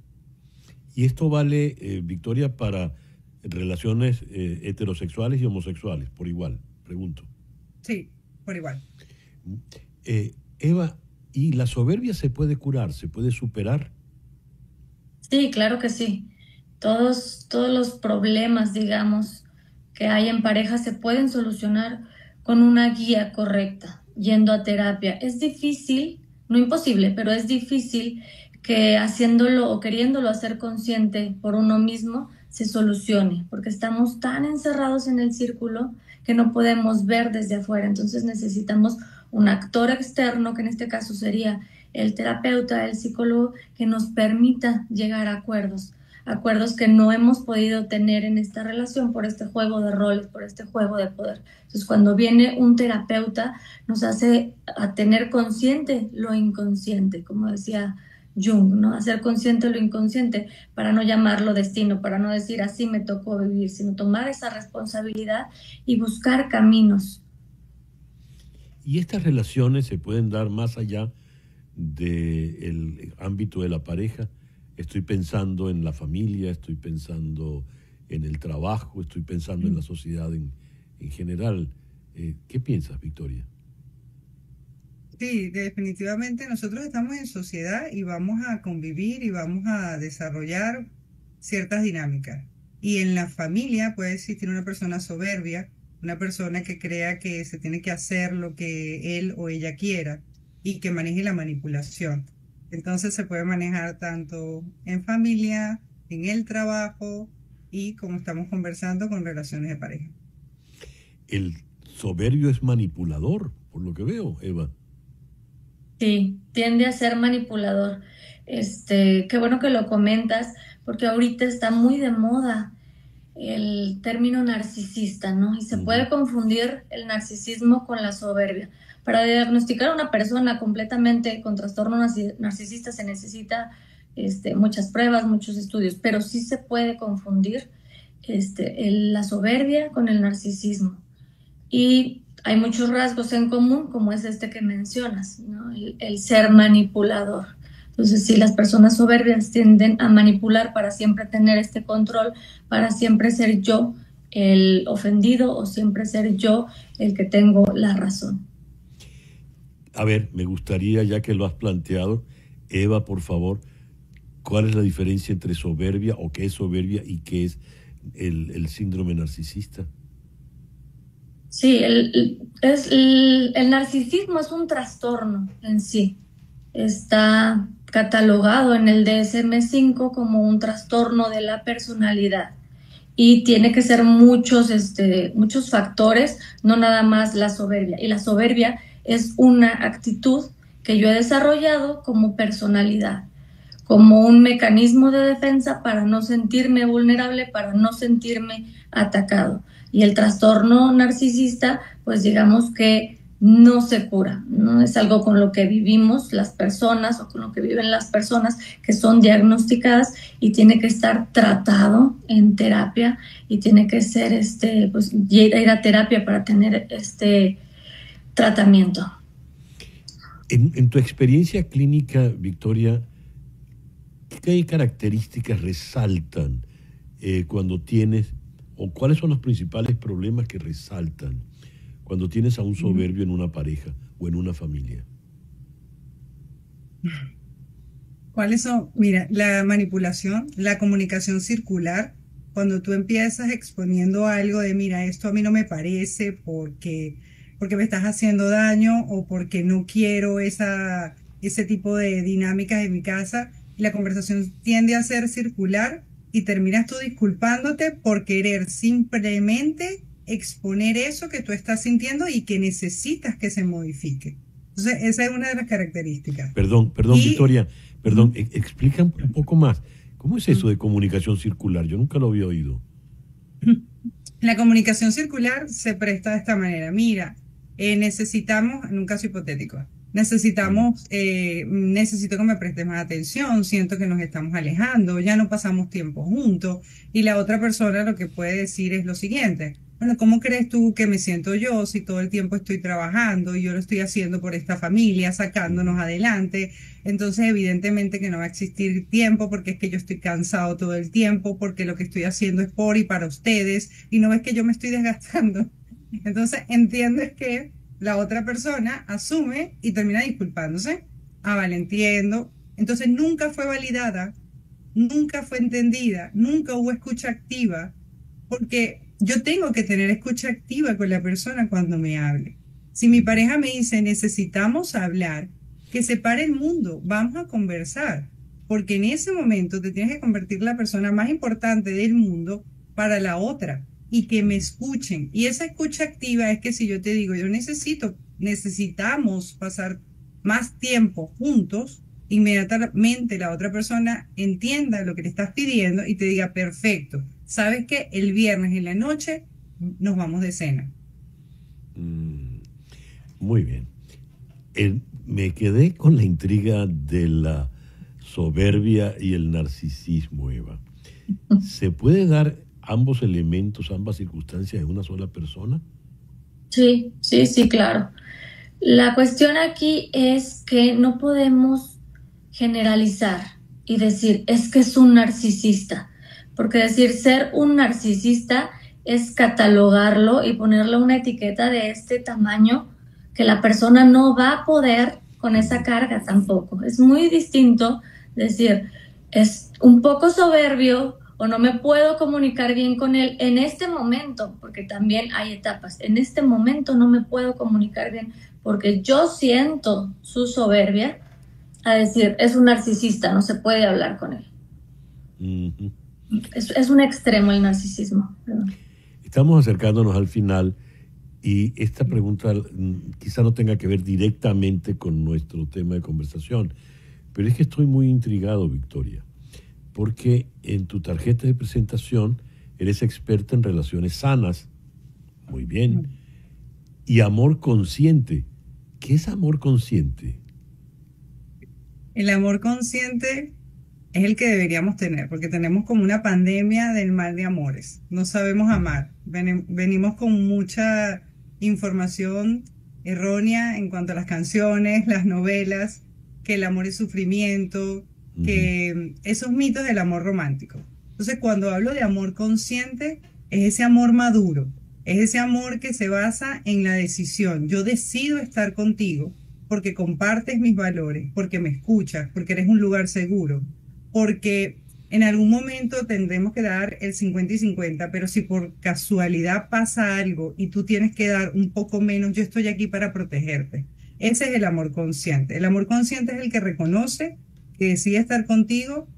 Y esto vale, Victoria, para relaciones heterosexuales y homosexuales, por igual, pregunto. Sí, por igual. Eva, ¿y la soberbia se puede curar, se puede superar? Sí, claro que sí. Todos los problemas, digamos, que hay en pareja se pueden solucionar con una guía correcta, yendo a terapia. Es difícil, no imposible, pero es difícil que haciéndolo o queriéndolo hacer consciente por uno mismo se solucione, porque estamos tan encerrados en el círculo que no podemos ver desde afuera. Entonces necesitamos un actor externo, que en este caso sería el terapeuta, el psicólogo, que nos permita llegar a acuerdos que no hemos podido tener en esta relación por este juego de roles, por este juego de poder. Entonces, cuando viene un terapeuta, nos hace a tener consciente lo inconsciente, como decía Jung, ¿no? Hacer consciente lo inconsciente para no llamarlo destino, para no decir así me tocó vivir, sino tomar esa responsabilidad y buscar caminos. ¿Y estas relaciones se pueden dar más allá del ámbito de la pareja? Estoy pensando en la familia, estoy pensando en el trabajo, estoy pensando en la sociedad en general. ¿Qué piensas, Victoria? Sí, definitivamente nosotros estamos en sociedad y vamos a convivir y vamos a desarrollar ciertas dinámicas. Y en la familia puede existir una persona soberbia, una persona que crea que se tiene que hacer lo que él o ella quiera. y que maneje la manipulación. Entonces se puede manejar tanto en familia, en el trabajo y, como estamos conversando, con relaciones de pareja. El soberbio es manipulador, por lo que veo, Eva. Sí, tiende a ser manipulador. Qué bueno que lo comentas, porque ahorita está muy de moda el término narcisista, ¿no? Y se puede confundir el narcisismo con la soberbia. Para diagnosticar a una persona completamente con trastorno narcisista se necesita muchas pruebas, muchos estudios, pero sí se puede confundir la soberbia con el narcisismo. Y hay muchos rasgos en común, como es este que mencionas, ¿no? El ser manipulador. Entonces, si las personas soberbias tienden a manipular para siempre tener este control, para siempre ser yo el ofendido o siempre ser yo el que tengo la razón. A ver, me gustaría, ya que lo has planteado, Eva, por favor, ¿cuál es la diferencia entre soberbia o qué es soberbia y qué es el síndrome narcisista? Sí, el narcisismo es un trastorno en sí. Está catalogado en el DSM-5 como un trastorno de la personalidad y tiene que ser muchos factores, no nada más la soberbia. Y la soberbia es una actitud que yo he desarrollado como personalidad, como un mecanismo de defensa para no sentirme vulnerable, para no sentirme atacado. Y el trastorno narcisista, pues digamos que no se cura, no es algo con lo que vivimos las personas o con lo que viven las personas que son diagnosticadas y tiene que estar tratado en terapia y tiene que ser pues ir a terapia para tener este tratamiento. En tu experiencia clínica, Victoria, ¿qué características resaltan cuando tienes, o cuáles son los principales problemas que resaltan cuando tienes a un soberbio en una pareja o en una familia? ¿Cuáles son? Mira, la manipulación, la comunicación circular, cuando tú empiezas exponiendo algo de, mira, esto a mí no me parece porque me estás haciendo daño o porque no quiero ese tipo de dinámicas en mi casa, y la conversación tiende a ser circular y terminas tú disculpándote por querer simplemente exponer eso que tú estás sintiendo y que necesitas que se modifique. Entonces, esa es una de las características. Perdón, Victoria, explica un poco más. ¿Cómo es eso de comunicación circular? Yo nunca lo había oído. La comunicación circular se presta de esta manera. Mira, necesitamos, en un caso hipotético, necesito que me prestes más atención, siento que nos estamos alejando, ya no pasamos tiempo juntos, y la otra persona lo que puede decir es lo siguiente: bueno, ¿cómo crees tú que me siento yo si todo el tiempo estoy trabajando y yo lo estoy haciendo por esta familia, sacándonos adelante? Entonces, evidentemente que no va a existir tiempo porque es que yo estoy cansado todo el tiempo, porque lo que estoy haciendo es por y para ustedes, y no ves que yo me estoy desgastando. Entonces, entiendes que la otra persona asume y termina disculpándose. Vale, entiendo. Entonces, nunca fue validada, nunca fue entendida, nunca hubo escucha activa, porque yo tengo que tener escucha activa con la persona cuando me hable. Si mi pareja me dice, necesitamos hablar, que se pare el mundo, vamos a conversar, porque en ese momento te tienes que convertir en la persona más importante del mundo para la otra, y que me escuchen. Y esa escucha activa es que si yo te digo, necesitamos pasar más tiempo juntos, inmediatamente la otra persona entienda lo que le estás pidiendo y te diga, perfecto, ¿sabes qué? El viernes en la noche nos vamos de cena. Muy bien. Me quedé con la intriga de la soberbia y el narcisismo, Eva. ¿Se puede dar ambos elementos, ambas circunstancias en una sola persona? Sí, claro. La cuestión aquí es que no podemos generalizar y decir, es que es un narcisista, porque decir ser un narcisista es catalogarlo y ponerle una etiqueta de este tamaño que la persona no va a poder con esa carga tampoco. Es muy distinto decir, es un poco soberbio o no me puedo comunicar bien con él en este momento, porque también hay etapas. En este momento no me puedo comunicar bien porque yo siento su soberbia, a decir, es un narcisista, no se puede hablar con él. Uh-huh. Es un extremo el narcisismo. Perdón. Estamos acercándonos al final y esta pregunta quizá no tenga que ver directamente con nuestro tema de conversación, pero es que estoy muy intrigado, Victoria, porque en tu tarjeta de presentación eres experta en relaciones sanas, muy bien, y amor consciente. ¿Qué es amor consciente? El amor consciente es el que deberíamos tener, porque tenemos como una pandemia del mal de amores. No sabemos amar. Venimos con mucha información errónea en cuanto a las canciones, las novelas, que el amor es sufrimiento, que esos mitos del amor romántico. Entonces, cuando hablo de amor consciente, es ese amor maduro, es ese amor que se basa en la decisión. Yo decido estar contigo porque compartes mis valores, porque me escuchas, porque eres un lugar seguro, porque en algún momento tendremos que dar el 50 y 50, pero si por casualidad pasa algo y tú tienes que dar un poco menos, yo estoy aquí para protegerte. Ese es el amor consciente. El amor consciente es el que reconoce, que decide estar contigo,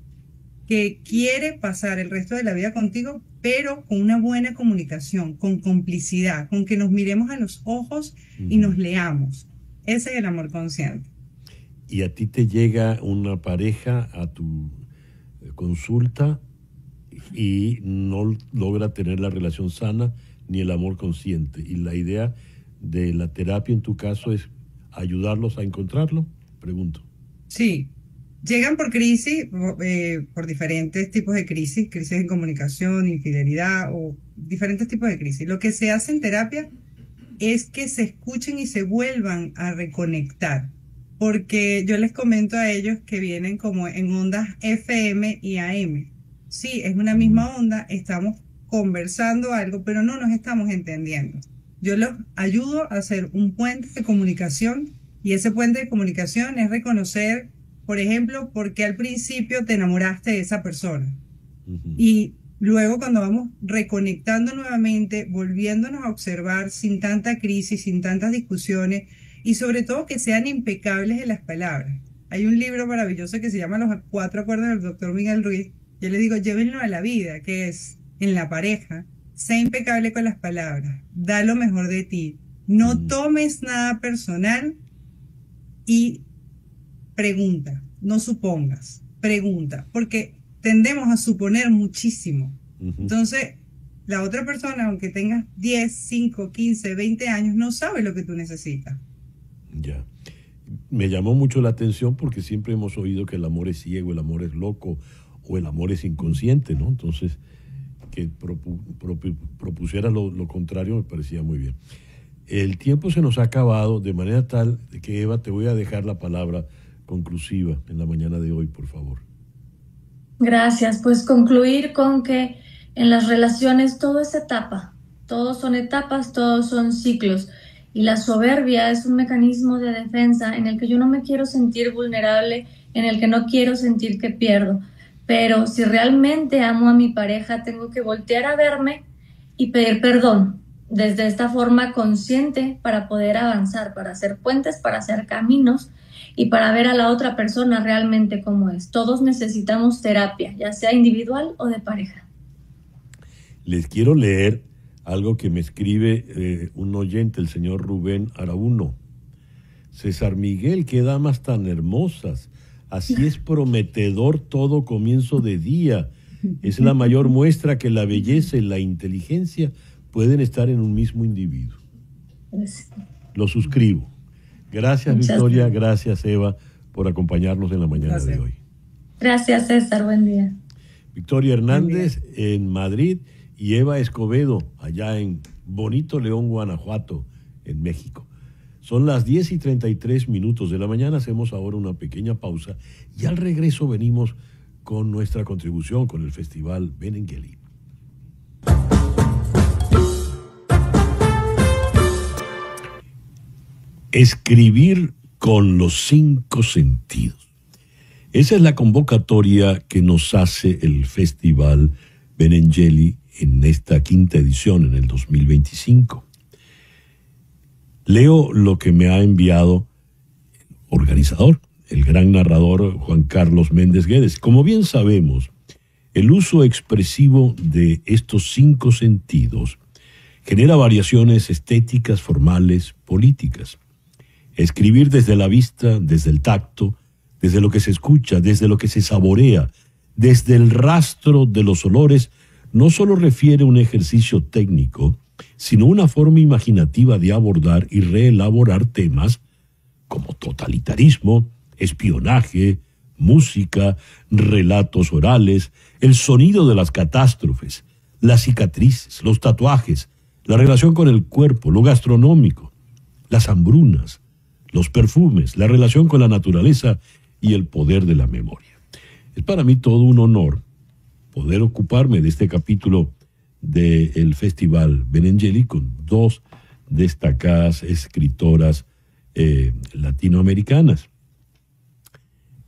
que quiere pasar el resto de la vida contigo, pero con una buena comunicación, con complicidad, con que nos miremos a los ojos y nos leamos. Ese es el amor consciente. Y a ti te llega una pareja a tu consulta y no logra tener la relación sana ni el amor consciente. Y la idea de la terapia en tu caso es ayudarlos a encontrarlo, pregunto. Sí, llegan por crisis, por diferentes tipos de crisis en comunicación, infidelidad o diferentes tipos de crisis. Lo que se hace en terapia es que se escuchen y se vuelvan a reconectar. Porque yo les comento a ellos que vienen como en ondas FM y AM. Sí, es una misma onda, estamos conversando algo, pero no nos estamos entendiendo. Yo los ayudo a hacer un puente de comunicación y ese puente de comunicación es reconocer, por ejemplo, por qué al principio te enamoraste de esa persona. Y luego cuando vamos reconectando nuevamente, volviéndonos a observar sin tanta crisis, sin tantas discusiones, y sobre todo que sean impecables en las palabras. Hay un libro maravilloso que se llama Los 4 acuerdos del Dr. Miguel Ruiz. Yo le digo, llévenlo a la vida, que es en la pareja. Sé impecable con las palabras. Da lo mejor de ti. No tomes nada personal y pregunta. No supongas. Pregunta. Porque tendemos a suponer muchísimo. Entonces, la otra persona, aunque tengas 10, 5, 15, 20 años, no sabe lo que tú necesitas. Ya. Me llamó mucho la atención porque siempre hemos oído que el amor es ciego, el amor es loco o el amor es inconsciente, ¿no? Entonces, que propusiera lo contrario me parecía muy bien. El tiempo se nos ha acabado de manera tal que, Eva, te voy a dejar la palabra conclusiva en la mañana de hoy, por favor. Gracias. Pues concluir con que en las relaciones todo es etapa, todos son etapas, todos son ciclos. Y la soberbia es un mecanismo de defensa en el que yo no me quiero sentir vulnerable, en el que no quiero sentir que pierdo. Pero si realmente amo a mi pareja, tengo que voltear a verme y pedir perdón desde esta forma consciente para poder avanzar, para hacer puentes, para hacer caminos y para ver a la otra persona realmente como es. Todos necesitamos terapia, ya sea individual o de pareja. Les quiero leer algo que me escribe un oyente, el señor Rubén Araúno. César Miguel, qué damas tan hermosas. Así es prometedor todo comienzo de día. Es la mayor muestra que la belleza y la inteligencia pueden estar en un mismo individuo. Lo suscribo. Gracias, Victoria. Gracias, Eva, por acompañarnos en la mañana de hoy. Gracias, César. Buen día. Victoria Hernández en Madrid y Eva Escobedo allá en bonito León, Guanajuato, en México. Son las 10:33 de la mañana. Hacemos ahora una pequeña pausa y al regreso venimos con nuestra contribución con el Festival Benengeli. Escribir con los 5 sentidos. Esa es la convocatoria que nos hace el Festival Benengeli en esta 5ª edición, en el 2025. Leo lo que me ha enviado el organizador, el gran narrador Juan Carlos Méndez Guedes. Como bien sabemos, el uso expresivo de estos 5 sentidos genera variaciones estéticas, formales, políticas. Escribir desde la vista, desde el tacto, desde lo que se escucha, desde lo que se saborea, desde el rastro de los olores, no solo refiere un ejercicio técnico, sino una forma imaginativa de abordar y reelaborar temas como totalitarismo, espionaje, música, relatos orales, el sonido de las catástrofes, las cicatrices, los tatuajes, la relación con el cuerpo, lo gastronómico, las hambrunas, los perfumes, la relación con la naturaleza y el poder de la memoria. Es para mí todo un honor poder ocuparme de este capítulo del Festival Benengeli con 2 destacadas escritoras latinoamericanas.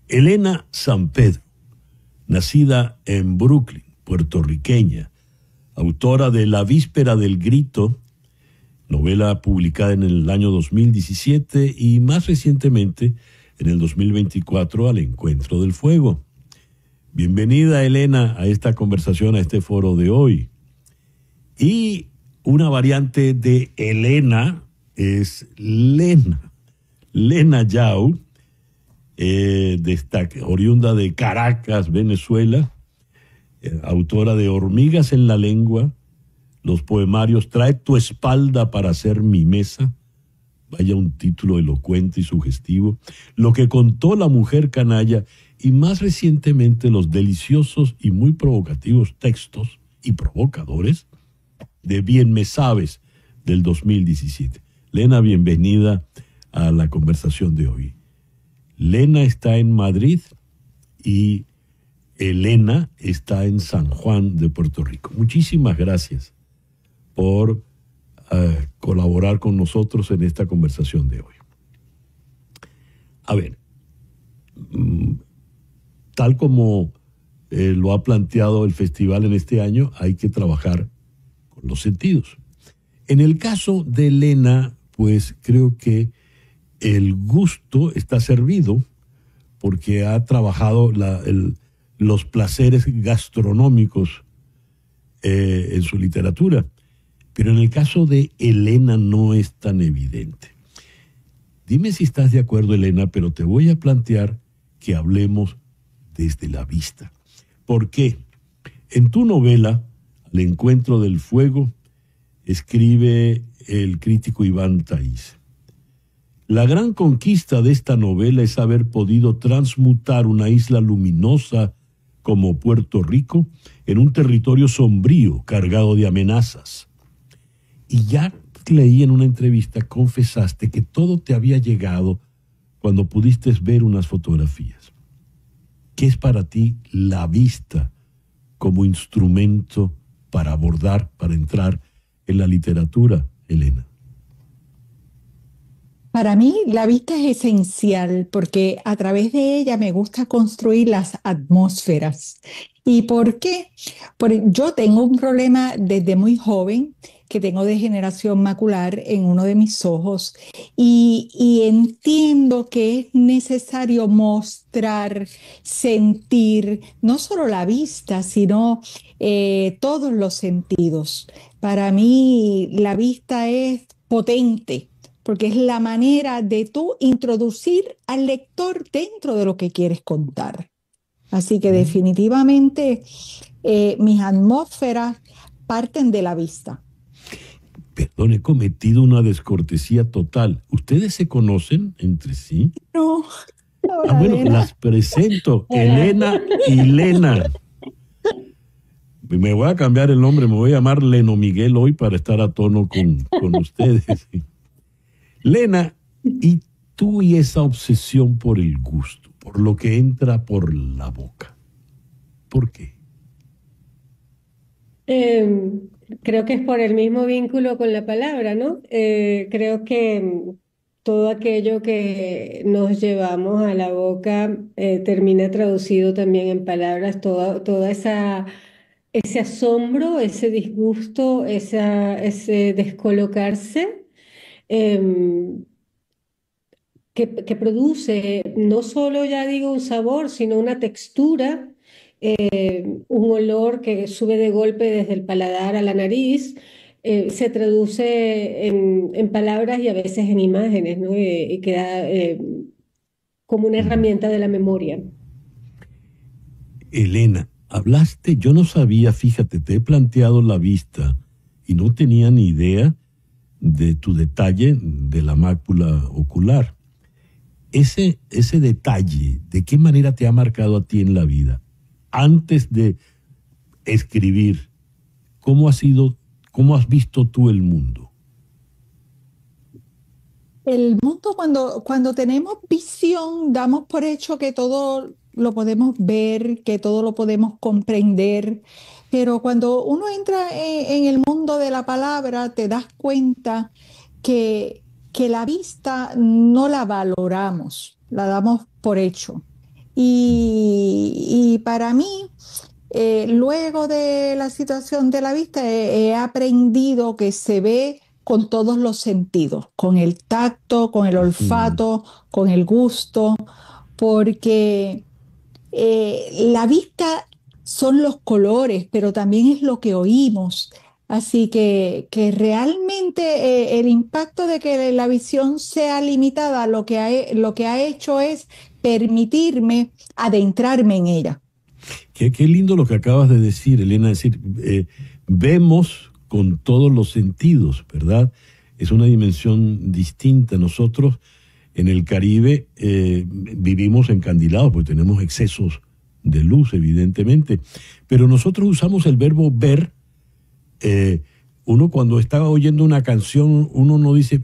Elena Sampedro, nacida en Brooklyn, puertorriqueña, autora de La víspera del grito, novela publicada en el año 2017 y más recientemente en el 2024 Al encuentro del fuego. Bienvenida, Elena, a esta conversación, a este foro de hoy. Y una variante de Elena es Lena. Lena Yao, oriunda de Caracas, Venezuela, autora de Hormigas en la lengua, los poemarios Trae tu espalda para hacer mi mesa, vaya un título elocuente y sugestivo, Lo que contó la mujer canalla y más recientemente los deliciosos y muy provocativos textos y provocadores de Bien me sabes del 2017. Lena, bienvenida a la conversación de hoy. Lena está en Madrid y Elena está en San Juan de Puerto Rico. Muchísimas gracias por colaborar con nosotros en esta conversación de hoy. A ver, tal como lo ha planteado el festival en este año, hay que trabajar con los sentidos. En el caso de Elena, pues creo que el gusto está servido porque ha trabajado los placeres gastronómicos en su literatura. Pero en el caso de Elena no es tan evidente. Dime si estás de acuerdo, Elena, pero te voy a plantear que hablemos desde la vista. ¿Por qué? En tu novela, Al encuentro del fuego, escribe el crítico Iván Thaís: la gran conquista de esta novela es haber podido transmutar una isla luminosa como Puerto Rico en un territorio sombrío, cargado de amenazas. Y ya leí en una entrevista, confesaste que todo te había llegado cuando pudiste ver unas fotografías. ¿Qué es para ti la vista como instrumento para abordar, para entrar en la literatura, Elena? Para mí la vista es esencial porque a través de ella me gusta construir las atmósferas. ¿Y por qué? Porque yo tengo un problema desde muy joven, que tengo degeneración macular en uno de mis ojos y entiendo que es necesario mostrar, sentir, no solo la vista, sino todos los sentidos. Para mí la vista es potente, porque es la manera de tú introducir al lector dentro de lo que quieres contar. Así que definitivamente mis atmósferas parten de la vista. Perdón, he cometido una descortesía total. ¿Ustedes se conocen entre sí? No. Bueno, las presento. Elena y Lena. Me voy a cambiar el nombre, me voy a llamar Leno Miguel hoy para estar a tono con ustedes. Lena, y tú y esa obsesión por el gusto, por lo que entra por la boca. ¿Por qué? Creo que es por el mismo vínculo con la palabra, ¿no? Creo que todo aquello que nos llevamos a la boca termina traducido también en palabras, toda ese asombro, ese disgusto, ese descolocarse. em, que produce no solo, ya digo, un sabor, sino una textura, un olor que sube de golpe desde el paladar a la nariz, se traduce en palabras y a veces en imágenes, ¿no? Y queda como una herramienta de la memoria. Elena, hablaste, yo no sabía, fíjate, te he planteado la vista y no tenía ni idea de tu detalle de la mácula ocular. Ese detalle, ¿de qué manera te ha marcado a ti en la vida? Antes de escribir, ¿cómo has visto tú el mundo? El mundo, cuando tenemos visión, damos por hecho que todo lo podemos ver, que todo lo podemos comprender, pero cuando uno entra en el mundo de la palabra, te das cuenta que la vista no la valoramos, la damos por hecho. Y para mí, luego de la situación de la vista, he aprendido que se ve con todos los sentidos, con el tacto, con el olfato, con el gusto, porque la vista son los colores, pero también es lo que oímos. Así que realmente el impacto de que la visión sea limitada, lo que ha hecho es permitirme adentrarme en ella. Qué lindo lo que acabas de decir, Elena, decir, vemos con todos los sentidos, ¿verdad? Es una dimensión distinta. Nosotros en el Caribe vivimos encandilados porque tenemos excesos de luz, evidentemente, pero nosotros usamos el verbo ver. Uno cuando está oyendo una canción, uno no dice,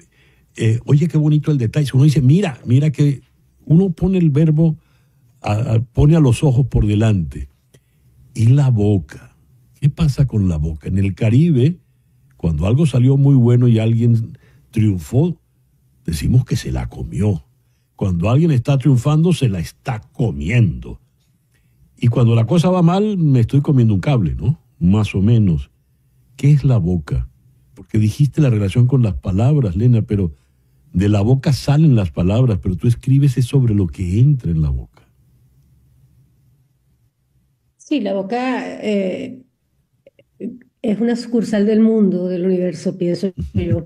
oye, qué bonito el detalle, uno dice, mira que uno pone el verbo, pone a los ojos por delante. Y la boca, ¿qué pasa con la boca? En el Caribe, cuando algo salió muy bueno y alguien triunfó, decimos que se la comió. Cuando alguien está triunfando, se la está comiendo. Y cuando la cosa va mal, me estoy comiendo un cable, ¿no? Más o menos. ¿Qué es la boca? Porque dijiste la relación con las palabras, Lena, pero de la boca salen las palabras, pero tú escribes es sobre lo que entra en la boca. Sí, la boca es una sucursal del mundo, del universo, pienso yo.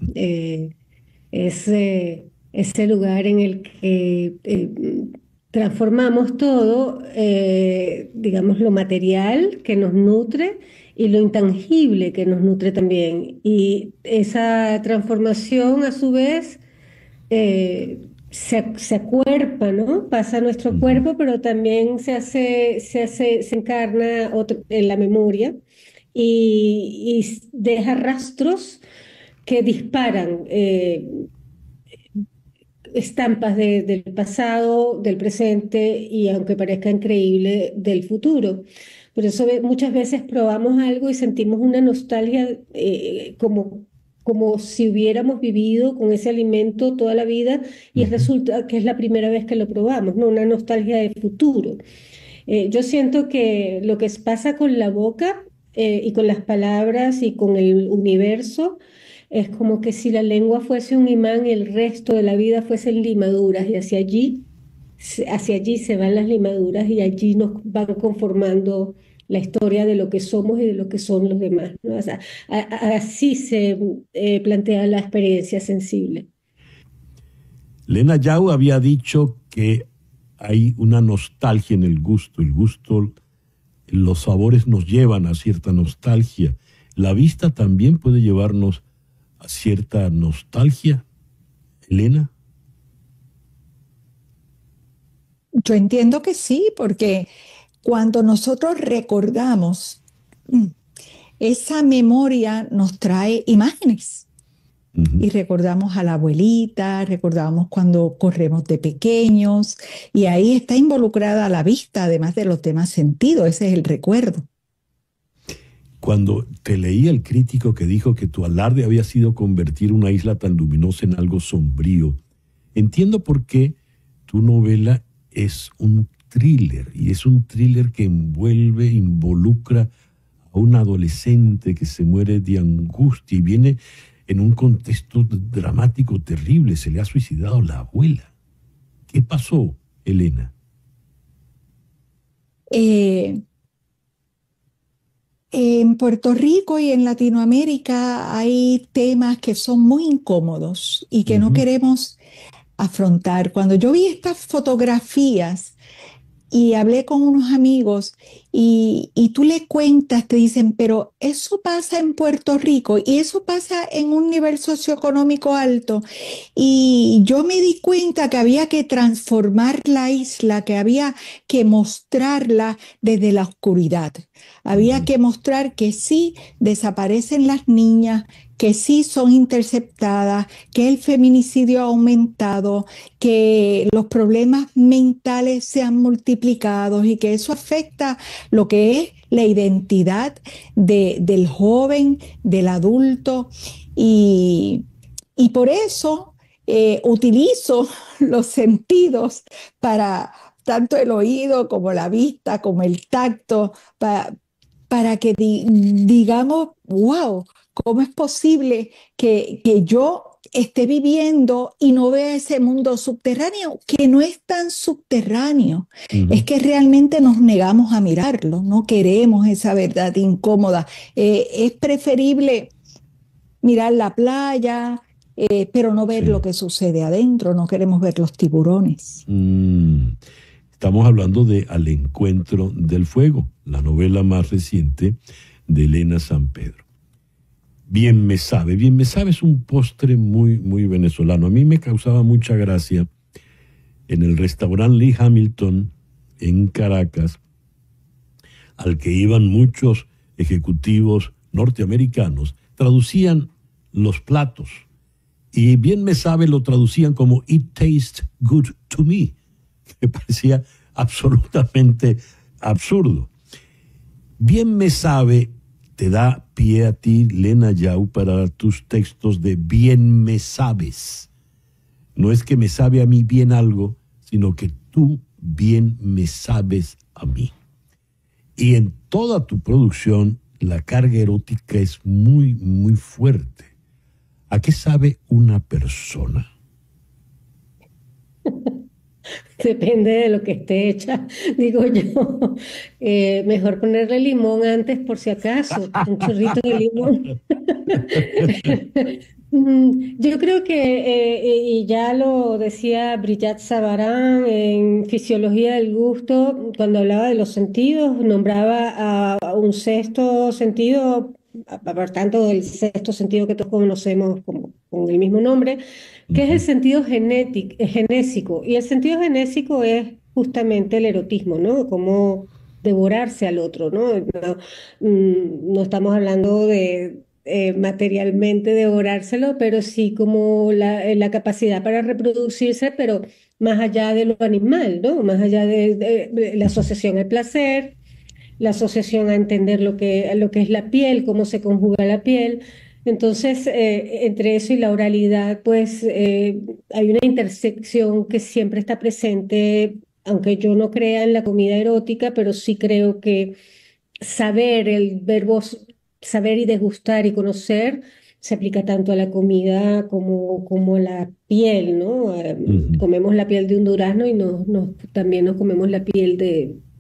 Es ese lugar en el que transformamos todo, digamos, lo material que nos nutre y lo intangible que nos nutre también. Y esa transformación, a su vez, se acuerpa, ¿no? Pasa a nuestro cuerpo, pero también se encarna en la memoria y deja rastros que disparan estampas del pasado, del presente y, aunque parezca increíble, del futuro. Por eso muchas veces probamos algo y sentimos una nostalgia como si hubiéramos vivido con ese alimento toda la vida y resulta que es la primera vez que lo probamos, ¿no? Una nostalgia de futuro. Yo siento que lo que pasa con la boca y con las palabras y con el universo es como que si la lengua fuese un imán y el resto de la vida fuesen limaduras y hacia allí se van las limaduras y allí nos van conformando la historia de lo que somos y de lo que son los demás, ¿no? O sea, así se plantea la experiencia sensible. Lena Yau había dicho que hay una nostalgia en el gusto. El gusto, los sabores nos llevan a cierta nostalgia. La vista también puede llevarnos a cierta nostalgia, Elena. Yo entiendo que sí, porque cuando nosotros recordamos, esa memoria nos trae imágenes. Y recordamos a la abuelita, recordamos cuando corremos de pequeños, y ahí está involucrada la vista, además de los demás sentidos, ese es el recuerdo. Cuando te leí el crítico que dijo que tu alarde había sido convertir una isla tan luminosa en algo sombrío, entiendo por qué tu novela es un thriller, y es un thriller que involucra a un adolescente que se muere de angustia y viene en un contexto dramático terrible. Se le ha suicidado la abuela. ¿Qué pasó, Elena? En Puerto Rico y en Latinoamérica hay temas que son muy incómodos y que no queremos afrontar. Cuando yo vi estas fotografías y hablé con unos amigos y tú le cuentas, te dicen, pero eso pasa en Puerto Rico y eso pasa en un nivel socioeconómico alto. Y yo me di cuenta que había que transformar la isla, que había que mostrarla desde la oscuridad. Había que mostrar que sí desaparecen las niñas, que sí son interceptadas, que el feminicidio ha aumentado, que los problemas mentales se han multiplicado y que eso afecta lo que es la identidad del joven, del adulto. Y por eso utilizo los sentidos para tanto el oído como la vista, como el tacto, para que digamos, wow, ¿cómo es posible que yo esté viviendo y no vea ese mundo subterráneo, que no es tan subterráneo? Es que realmente nos negamos a mirarlo, no queremos esa verdad incómoda. Es preferible mirar la playa, pero no ver lo que sucede adentro, no queremos ver los tiburones. Estamos hablando de Al encuentro del fuego, la novela más reciente de Elena Sampedro. Bien me sabe es un postre muy, muy venezolano. A mí me causaba mucha gracia en el restaurante Lee Hamilton en Caracas, al que iban muchos ejecutivos norteamericanos, traducían los platos. Y bien me sabe lo traducían como "It tastes good to me", que parecía absolutamente absurdo. Bien me sabe te da pie a ti, Lena Yau, para tus textos de bien me sabes. No es que me sabe a mí bien algo, sino que tú bien me sabes a mí. Y en toda tu producción, la carga erótica es muy, muy fuerte. ¿A qué sabe una persona? Depende de lo que esté hecha, digo yo. Mejor ponerle limón antes por si acaso, un chorrito de limón. Yo creo que, y ya lo decía Brillat Savarin en Fisiología del Gusto, cuando hablaba de los sentidos, nombraba a un sexto sentido, por tanto del sexto sentido que todos conocemos como, con el mismo nombre, que es el sentido genésico. Y el sentido genésico es justamente el erotismo, ¿no? Como devorarse al otro, ¿no? No estamos hablando de materialmente devorárselo, pero sí como la capacidad para reproducirse, pero más allá de lo animal, ¿no? Más allá de la asociación al placer, la asociación a entender lo que es la piel, cómo se conjuga la piel. Entonces, entre eso y la oralidad, pues hay una intersección que siempre está presente, aunque yo no crea en la comida erótica, pero sí creo que saber, el verbo saber y degustar y conocer, se aplica tanto a la comida como a la piel, ¿no? Comemos la piel de un durazno y también nos comemos la piel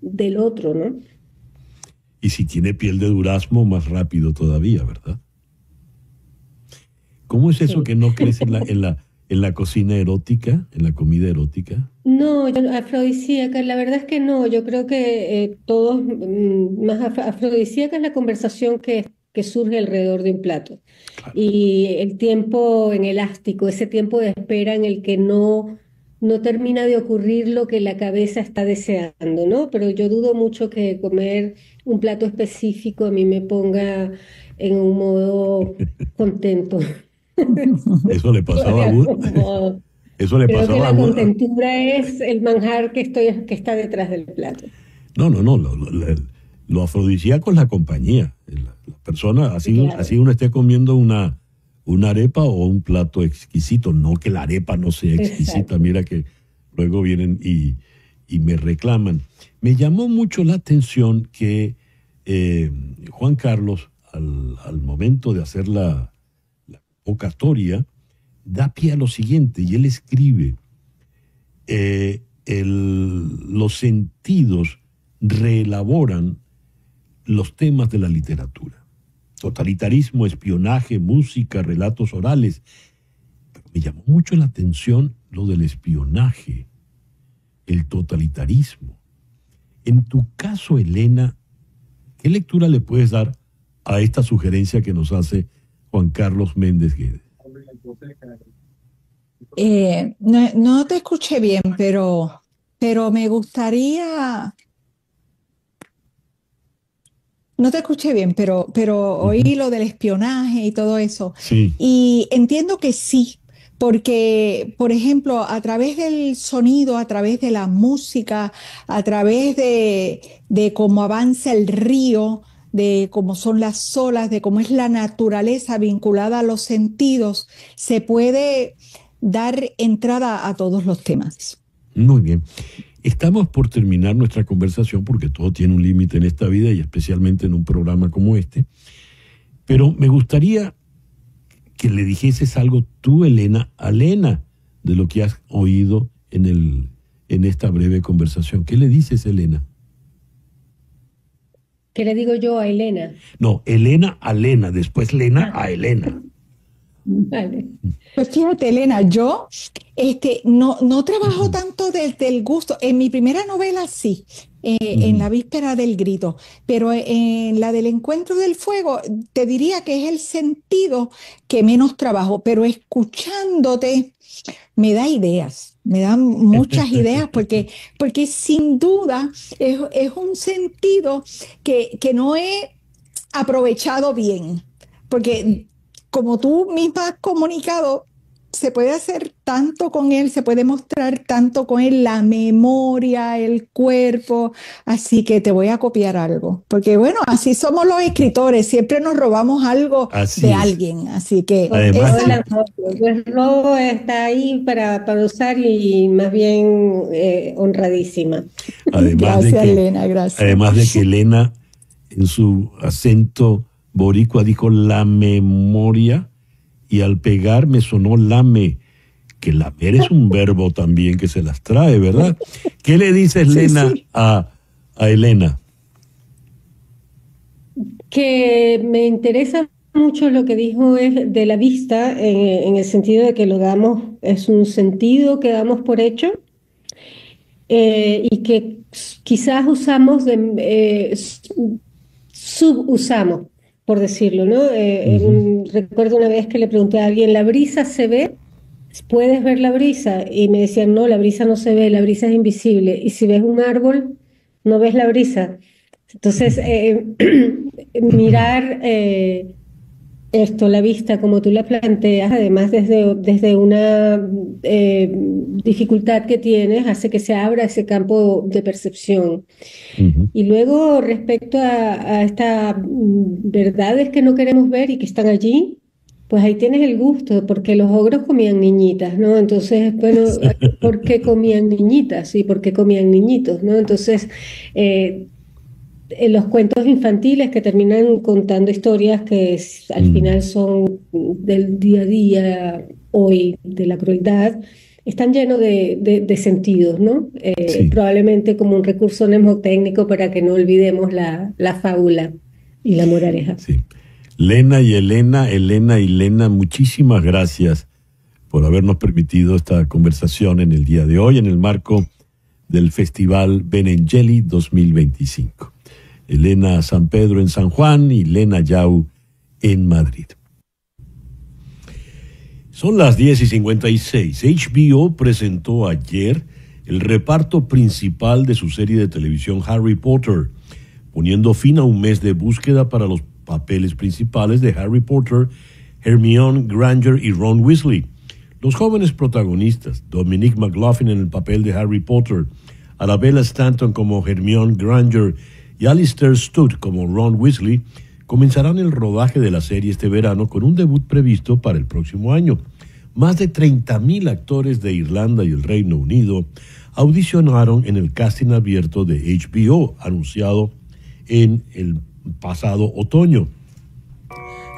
del otro, ¿no? Y si tiene piel de durazno, más rápido todavía, ¿verdad? ¿Cómo es eso que no crece en la cocina erótica, en la comida erótica? No, afrodisíaca, la verdad es que no. Yo creo que todos, más afrodisíaca es la conversación que surge alrededor de un plato. Claro. Y el tiempo en elástico, ese tiempo de espera en el que no termina de ocurrir lo que la cabeza está deseando, ¿no? Pero yo dudo mucho que comer un plato específico a mí me ponga en un modo contento. Eso le pasaba a uno. Eso le Creo pasaba que la a uno. contentura es el manjar que está detrás del plato. No. Lo afrodisíaco es la compañía. La persona, así, claro. Así uno esté comiendo una arepa o un plato exquisito. No que la arepa no sea exquisita. Exacto. Mira que luego vienen y me reclaman. Me llamó mucho la atención que Juan Carlos, al momento de hacer la evocatoria da pie a lo siguiente, y él escribe, los sentidos reelaboran los temas de la literatura. Totalitarismo, espionaje, música, relatos orales. Me llamó mucho la atención lo del espionaje, el totalitarismo. En tu caso, Elena, ¿qué lectura le puedes dar a esta sugerencia que nos hace Juan Carlos Méndez Guedes? No te escuché bien, pero me gustaría... No te escuché bien, pero oí lo del espionaje y todo eso. Sí. Y entiendo que sí, porque, por ejemplo, a través del sonido, a través de la música, a través de cómo avanza el río, de cómo son las olas, de cómo es la naturaleza vinculada a los sentidos, se puede dar entrada a todos los temas. Muy bien. Estamos por terminar nuestra conversación porque todo tiene un límite en esta vida y especialmente en un programa como este. Pero me gustaría que le dijeses algo tú, Elena, a Elena, de lo que has oído en esta breve conversación. ¿Qué le dices, Elena? ¿Qué le digo yo a Elena? No, Elena a Lena, después Lena a Elena. Vale. Pues fíjate, Elena, yo no trabajo tanto desde el gusto. En mi primera novela sí, en La víspera del grito, pero en la del encuentro del fuego te diría que es el sentido que menos trabajo, pero escuchándote me da ideas, me dan muchas ideas porque sin duda es un sentido que no he aprovechado bien, porque como tú misma has comunicado, se puede hacer tanto con él, se puede mostrar tanto con él, la memoria, el cuerpo, así que te voy a copiar algo, porque bueno, así somos los escritores, siempre nos robamos algo de alguien, así que... Además, el robo está ahí para usar y más bien honradísima. Gracias, Elena, gracias. Además de que Elena, en su acento boricua, dijo la memoria, y al pegar me sonó lame, que lamer es un verbo también que se las trae, ¿verdad? ¿Qué le dices, Lena, sí. a Elena? Que me interesa mucho lo que dijo es de la vista, en el sentido de que lo damos, es un sentido que damos por hecho, y que quizás usamos, subusamos, por decirlo, ¿no? Recuerdo una vez que le pregunté a alguien, ¿la brisa se ve? ¿Puedes ver la brisa? Y me decían, no, la brisa no se ve, la brisa es invisible. Y si ves un árbol, no ves la brisa. Entonces, mirar la vista como tú la planteas, además desde una dificultad que tienes, hace que se abra ese campo de percepción. Y luego, respecto a estas verdades que no queremos ver y que están allí, pues ahí tienes el gusto, porque los ogros comían niñitas, ¿no? Entonces, bueno, ¿por qué comían niñitas? ¿Y por qué comían niñitos? ¿No? Entonces, en los cuentos infantiles que terminan contando historias que al final son del día a día, hoy, de la crueldad, están llenos de sentidos, ¿no? Sí. Probablemente como un recurso mnemotécnico para que no olvidemos la fábula y la moraleja. Sí. Lena y Elena, Elena y Lena, muchísimas gracias por habernos permitido esta conversación en el día de hoy, en el marco del Festival Benengeli 2025. Elena San Pedro en San Juan y Lena Yau en Madrid. Son las 10:56. HBO presentó ayer el reparto principal de su serie de televisión Harry Potter, poniendo fin a un mes de búsqueda para los papeles principales de Harry Potter, Hermione Granger y Ron Weasley. Los jóvenes protagonistas, Dominic McLaughlin en el papel de Harry Potter, Arabella Stanton como Hermione Granger y Alistair Stutt como Ron Weasley, comenzarán el rodaje de la serie este verano con un debut previsto para el próximo año. Más de 30,000 actores de Irlanda y el Reino Unido audicionaron en el casting abierto de HBO, anunciado en el pasado otoño.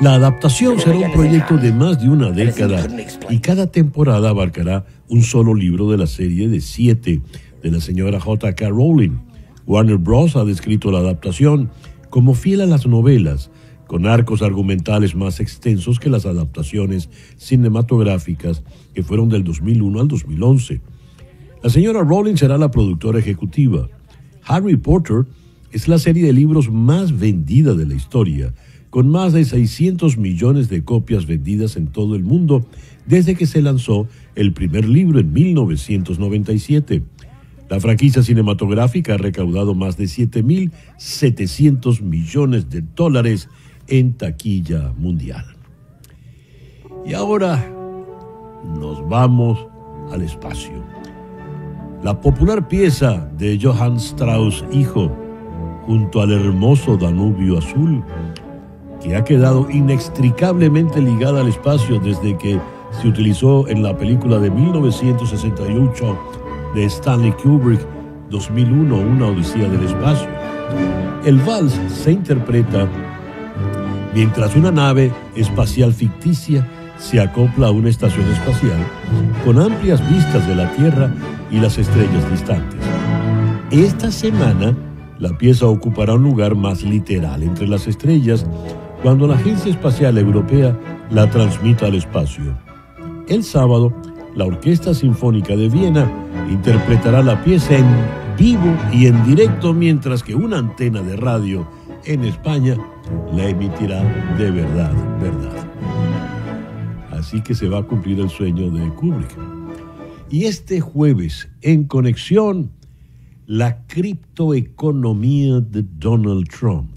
La adaptación será un proyecto de más de una década y cada temporada abarcará un solo libro de la serie de 7 de la señora J.K. Rowling. Warner Bros. Ha descrito la adaptación como fiel a las novelas, con arcos argumentales más extensos que las adaptaciones cinematográficas que fueron del 2001 al 2011. La señora Rowling será la productora ejecutiva. Harry Potter es la serie de libros más vendida de la historia, con más de 600 millones de copias vendidas en todo el mundo desde que se lanzó el primer libro en 1997. La franquicia cinematográfica ha recaudado más de 7.700 millones de dólares en taquilla mundial. Y ahora nos vamos al espacio. La popular pieza de Johann Strauss hijo, junto al hermoso Danubio azul, que ha quedado inextricablemente ligada al espacio desde que se utilizó en la película de 1968 de Stanley Kubrick, 2001, Una Odisea del Espacio. El vals se interpreta mientras una nave espacial ficticia se acopla a una estación espacial con amplias vistas de la Tierra y las estrellas distantes. Esta semana, la pieza ocupará un lugar más literal entre las estrellas cuando la Agencia Espacial Europea la transmita al espacio. El sábado, la Orquesta Sinfónica de Viena interpretará la pieza en vivo y en directo, mientras que una antena de radio en España la emitirá de verdad. Así que se va a cumplir el sueño de Kubrick. Y este jueves, en Conexión, la criptoeconomía de Donald Trump.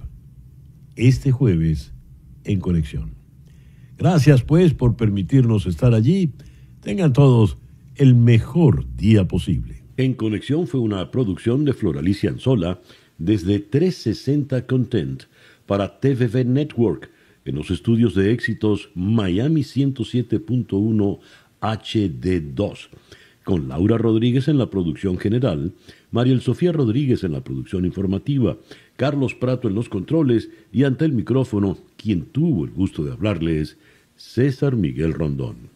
Este jueves, en Conexión. Gracias, pues, por permitirnos estar allí. Tengan todos el mejor día posible. En Conexión fue una producción de Floralicia Anzola desde 360 Content para TVV Network en los estudios de éxitos Miami 107.1 HD2, con Laura Rodríguez en la producción general, Mariel Sofía Rodríguez en la producción informativa, Carlos Prato en los controles y ante el micrófono, quien tuvo el gusto de hablarles, César Miguel Rondón.